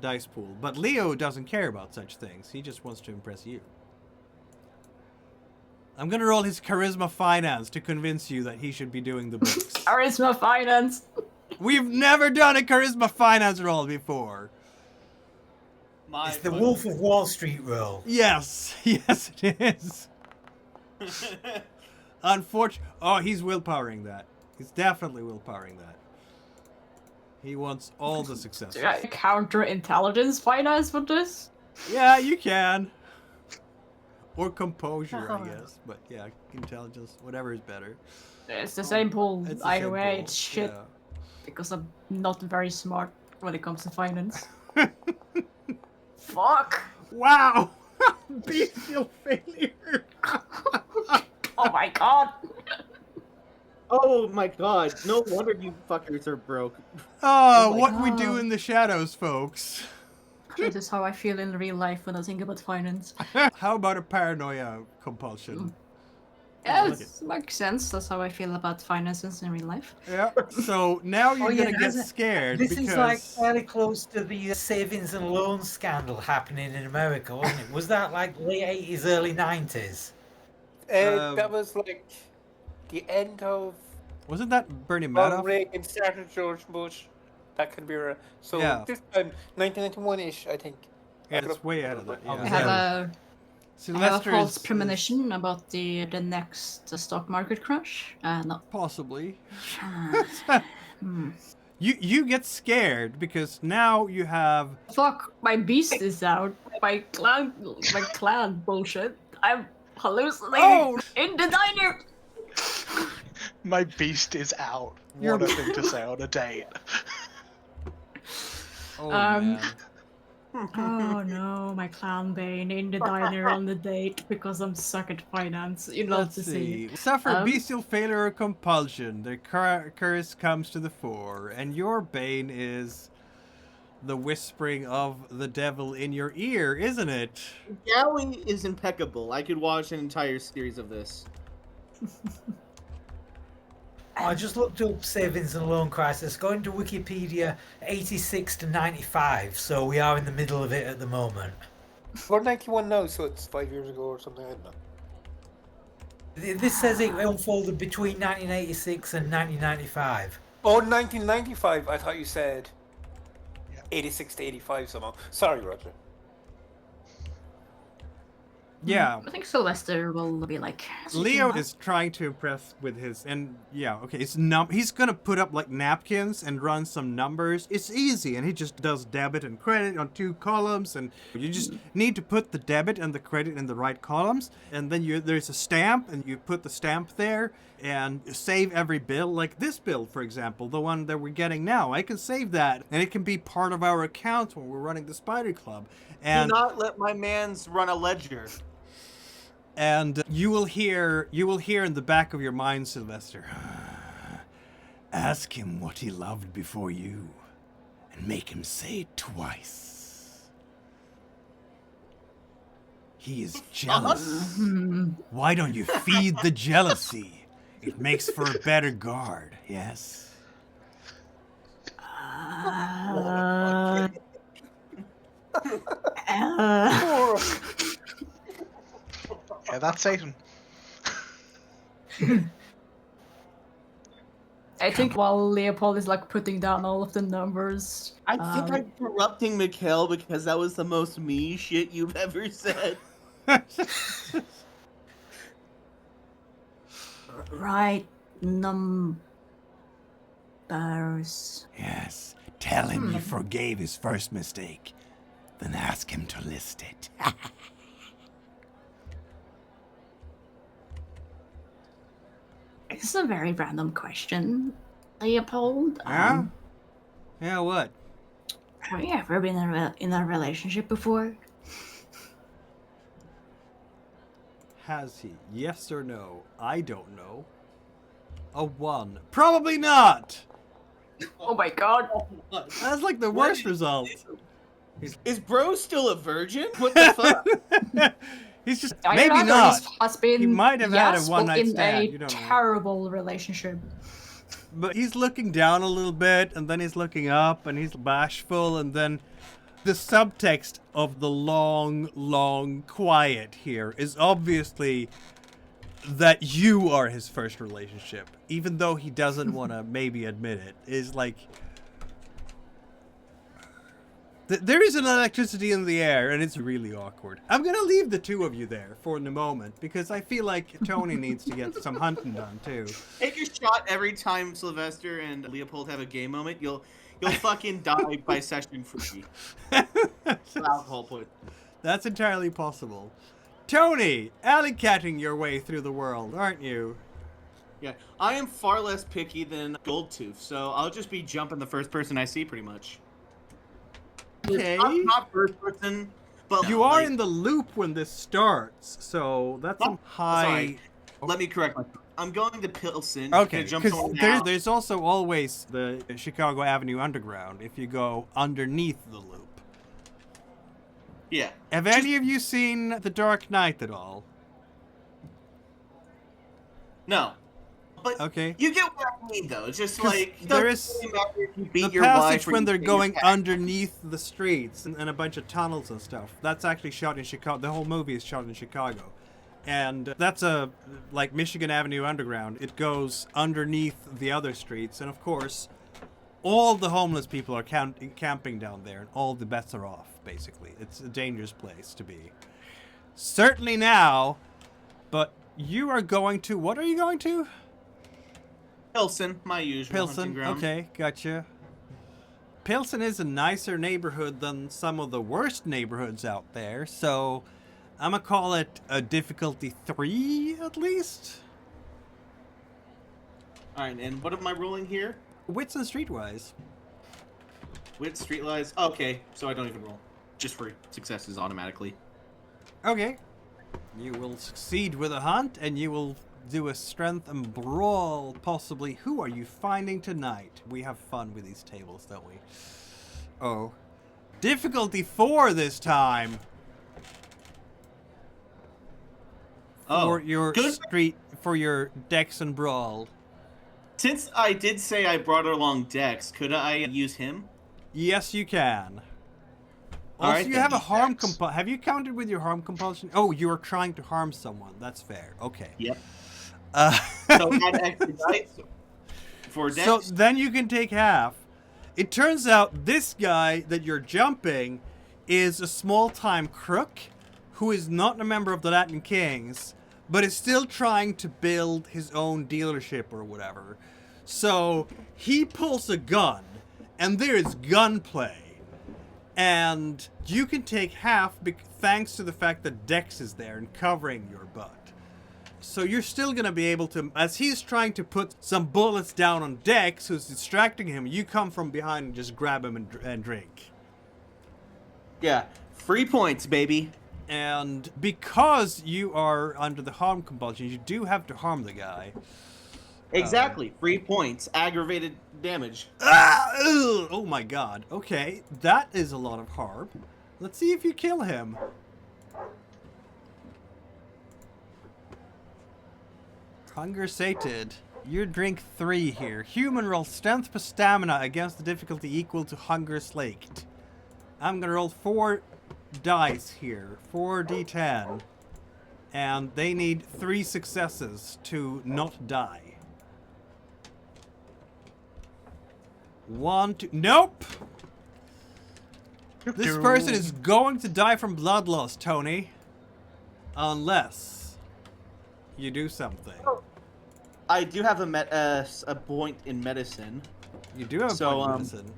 dice pool. But Leo doesn't care about such things. He just wants to impress you. I'm gonna roll his charisma finance to convince you that he should be doing the books. Charisma finance. We've never done a charisma finance roll before. My It's the fucking- Wolf of Wall Street role. Yes, yes, it is. Unfortunately, oh, he's willpowering that. He's definitely willpowering that. He wants all the success. Do I counter intelligence finance with this? Yeah, you can. Or composure, I Uh-huh. guess. But yeah, intelligence, whatever is better. It's the same pool. It's the Either same way, goal, it's shit yeah. because I'm not very smart when it comes to finance. Fuck! Wow! Bestial failure! Oh my god! Oh my god! No wonder you fuckers are broke. Oh, Oh my what we do God. in the shadows, folks. This is how I feel in real life when I think about finance. How about a paranoia compulsion? Yeah, like it makes sense. That's how I feel about finances in real life. Yeah. So now you're Oh, yeah, gonna get hasn't- scared This because is like fairly close to the savings and loans scandal happening in America, wasn't it? Was that like late 80s, early 90s? That was like the end of wasn't that Bernie Ronald Madoff? Reagan, started George Bush. That could be right. So Yeah. this time, 1991-ish, I think. Yeah, it's way ahead of that. I I Yeah. have a, I have a Sylvester false is premonition about the next stock market crash. No. possibly. Hmm. You get scared because now you have Fuck, my beast is out. My clan bullshit. I'm hallucinating Oh! in the diner. My beast is out. You're- What a thing to say on a date. oh Um, man. Oh no, my clan bane in the diner on the date because I'm suck at finance. You love Let's to see. see. Suffer Um, bestial failure or compulsion. The curse comes to the fore, and your bane is the whispering of the devil in your ear, isn't it? Galley is impeccable. I could watch an entire series of this. I just looked up savings and loan crisis. Going to Wikipedia, 86 to 95. So we are in the middle of it at the moment. We're 91 now, so it's 5 years ago or something. I don't know. This says it unfolded between 1986 and 1995. Oh, 1995. I thought you said Yeah. 86 to 85 somehow. Sorry, Roger. Yeah. I think Sylvester will be like. Leo is trying to impress with his, and yeah, okay, he's gonna put up like napkins and run some numbers. It's easy, and he just does debit and credit on 2 columns, and you just need to put the debit and the credit in the right columns, and then there's a stamp, and you put the stamp there, and save every bill. Like this bill, for example, the one that we're getting now, I can save that, and it can be part of our account when we're running the Spider Club. And Do not let my mans run a ledger. And you will hear in the back of your mind, Sylvester. Ask him what he loved before you, and make him say it twice. He is jealous. Why don't you feed the jealousy? It makes for a better guard, yes? Yeah, that's Satan. I think while Leopold is like putting down all of the numbers. I think I'm corrupting Mikhail because that was the most me shit you've ever said. Right numbers. Yes. Tell him you forgave his first mistake. Then ask him to list it. This is a very random question, Leopold. Yeah? Yeah, what? Have you ever been in a relationship before? Has he? Yes or no? I don't know. A 1. Probably not! Oh my god. That's like the worst result. Is bro still a virgin? What the fuck? He's just I maybe rather not. His husband, He might have had a yes, one-night but stand, in you a don't know. terrible relationship. But he's looking down a little bit, and then he's looking up, and he's bashful, and then the subtext of the long quiet here is obviously that you are his first relationship, even though he doesn't want to maybe admit it. Is like, There is an electricity in the air, and it's really awkward. I'm gonna leave the two of you there for the moment, because I feel like Tony needs to get some hunting done, too. Take a shot every time Sylvester and Leopold have a gay moment. You'll fucking die by session 3. Alcohol point. That's entirely possible. Tony, alley-catting your way through the world, aren't you? Yeah, I am far less picky than Goldtooth, so I'll just be jumping the first person I see, pretty much. Okay. Not first person, but You are in the loop when this starts, so that's some high... Sorry. Let me correct myself. I'm going to Pilsen. Okay, to jump because someone down. there's also always the Chicago Avenue Underground if you go underneath the loop. Yeah. Have any of you seen The Dark Knight at all? No. But Okay. you get what I mean, though. It's just 'Cause like, there is doesn't really matter if you beat The your wife passage or when you they're beat your going cat. underneath the streets and a bunch of tunnels and stuff. That's actually shot in Chicago. The whole movie is shot in Chicago. And that's like Michigan Avenue Underground. It goes underneath the other streets. And of course, all the homeless people are camping down there. And all the bets are off, basically. It's a dangerous place to be. Certainly now. But you are going to... What are you going to? Pilsen, my usual hunting Pilsen, ground. okay, gotcha. Pilsen is a nicer neighborhood than some of the worst neighborhoods out there, so I'm gonna call it a difficulty 3 at least. Alright, and what am I rolling here? Wits and streetwise. Wit, streetwise. Okay, so I don't even roll. Just for successes automatically. Okay. You will succeed with a hunt, and you will do a strength and brawl, possibly. Who are you finding tonight? We have fun with these tables, don't we? Oh. Difficulty 4 this time. For your good. for your dex and brawl. Since I did say I brought along Dex, could I use him? Yes, you can. All Also, right, you then, have a harm Dex. compulsion. Have you counted with your harm compulsion? Oh, you are trying to harm someone. That's fair. Okay. Yep. Uh, So add extra dice for Dex. so then you can take half. It turns out this guy that you're jumping is a small-time crook who is not a member of the Latin Kings, but is still trying to build his own dealership or whatever. So he pulls a gun, and there is gunplay. And you can take half thanks to the fact that Dex is there and covering your butt. So you're still going to be able to, as he's trying to put some bullets down on Dex, who's distracting him, you come from behind and just grab him and drink. Yeah, free points, baby. And because you are under the harm compulsion, you do have to harm the guy. Exactly, free points, aggravated damage. Ah! Ugh! Oh my god. Okay, that is a lot of harm. Let's see if you kill him. Hunger sated. You drink 3 here. Human roll strength plus stamina against the difficulty equal to hunger slaked. I'm gonna roll 4 dice here. 4d10. And they need 3 successes to not die. 1, 2... Nope! This person is going to die from blood loss, Tony. Unless you do something. I do have a point in medicine. You do have a So, point in medicine.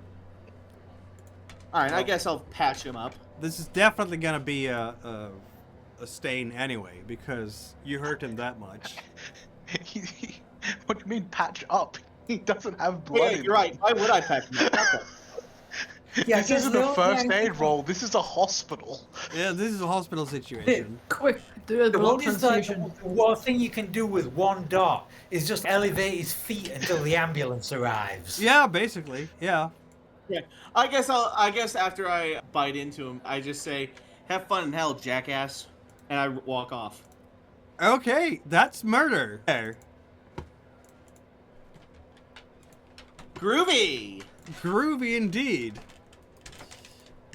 Alright, I guess I'll patch him up. This is definitely gonna be a stain anyway, because you hurt him that much. What do you mean patch up? He doesn't have blood. Yeah, in you're him. right. Why would I patch him up? Not that. Yeah, This isn't a first aid roll. This is a hospital. Yeah, this is a hospital situation. Quick, do a The blood one is like, transfusion. one thing you can do with one dot is just elevate his feet until the ambulance arrives. Yeah, basically. Yeah. Yeah. I guess after I bite into him, I just say, "Have fun in hell, jackass," and I walk off. Okay, that's murder. There. Groovy. Groovy indeed.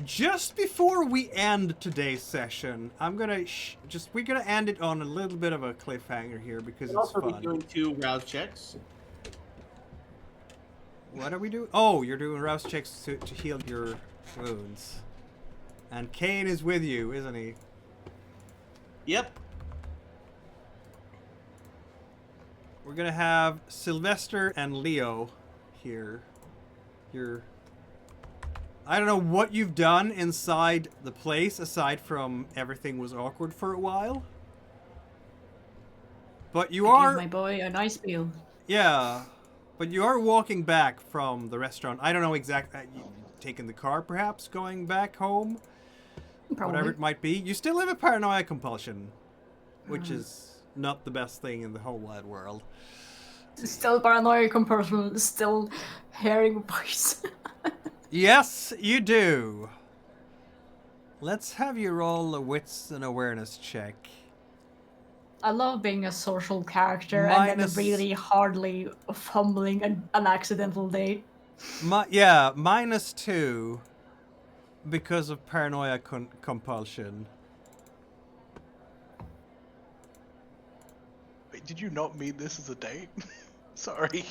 Just before we end today's session, I'm gonna we're gonna end it on a little bit of a cliffhanger here because We'll it's also be fun. doing 2 rouse checks. What are we doing? Oh, you're doing rouse checks to heal your wounds. And Kane is with you, isn't he? Yep. We're gonna have Sylvester and Leo here. I don't know what you've done inside the place, aside from everything was awkward for a while. But you Give are... my boy a nice meal. Yeah. But you are walking back from the restaurant. I don't know exactly. You taking the car, perhaps, going back home? Probably. Whatever it might be. You still have a paranoia compulsion, which is not the best thing in the whole wide world. Still paranoia compulsion, still hearing voice. Yes, you do. Let's have you roll a wits and awareness check. I love being a social character and then Minus- really hardly fumbling an accidental date. Yeah, -2 because of paranoia compulsion. Wait, did you not mean this as a date? Sorry.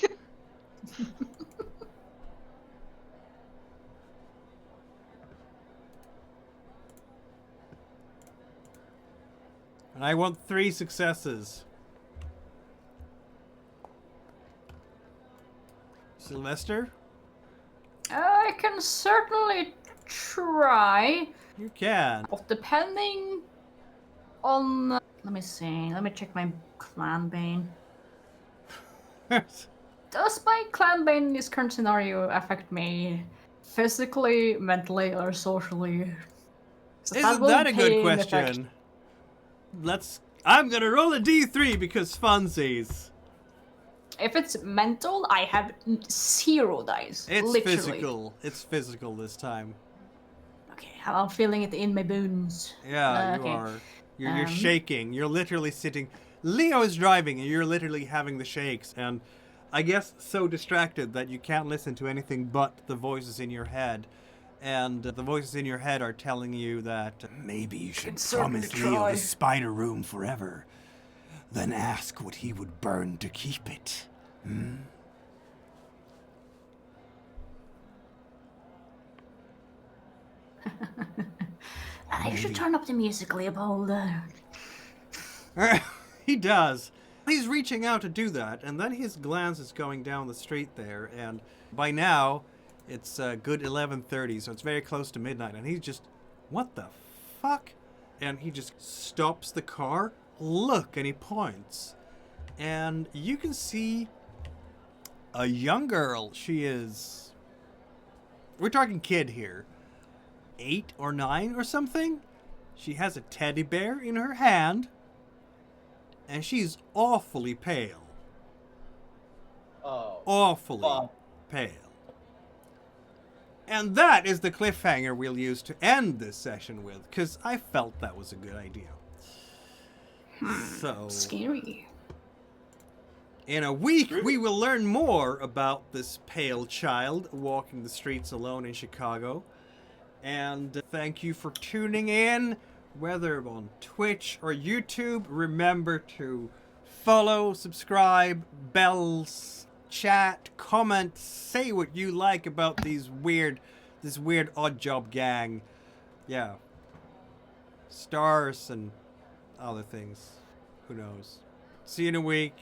And I want 3 successes. Sylvester? I can certainly try, You can. but depending on... let me see, let me check my clan bane. Does my clan bane in this current scenario affect me physically, mentally, or socially? So Isn't that a good question? I'm gonna roll a D3 because funsies. If it's mental, I have 0 dice. It's literally. physical. It's physical this time. Okay, I'm feeling it in my bones. Yeah, you Okay. are. You're shaking. You're literally sitting. Leo is driving, and you're literally having the shakes. And I guess so distracted that you can't listen to anything but the voices in your head. And the voices in your head are telling you that maybe you should promise Leo the spider room forever. Then ask what he would burn to keep it. Hmm? You should turn up the music, Leopold. He does. He's reaching out to do that, and then his glance is going down the street there, and by now, it's a good 11:30, so it's very close to midnight, and he's just, what the fuck? And he just stops the car, look, and he points. And you can see a young girl. She is... We're talking kid here. 8 or 9 or something? She has a teddy bear in her hand. And she's awfully pale. Oh. Awfully pale. And that is the cliffhanger we'll use to end this session with, because I felt that was a good idea. So, Scary. in a week, we will learn more about this pale child walking the streets alone in Chicago. And thank you for tuning in, whether on Twitch or YouTube. Remember to follow, subscribe, bells, chat, comment, say what you like about this weird odd job gang. Yeah. Stars and other things. Who knows? See you in a week.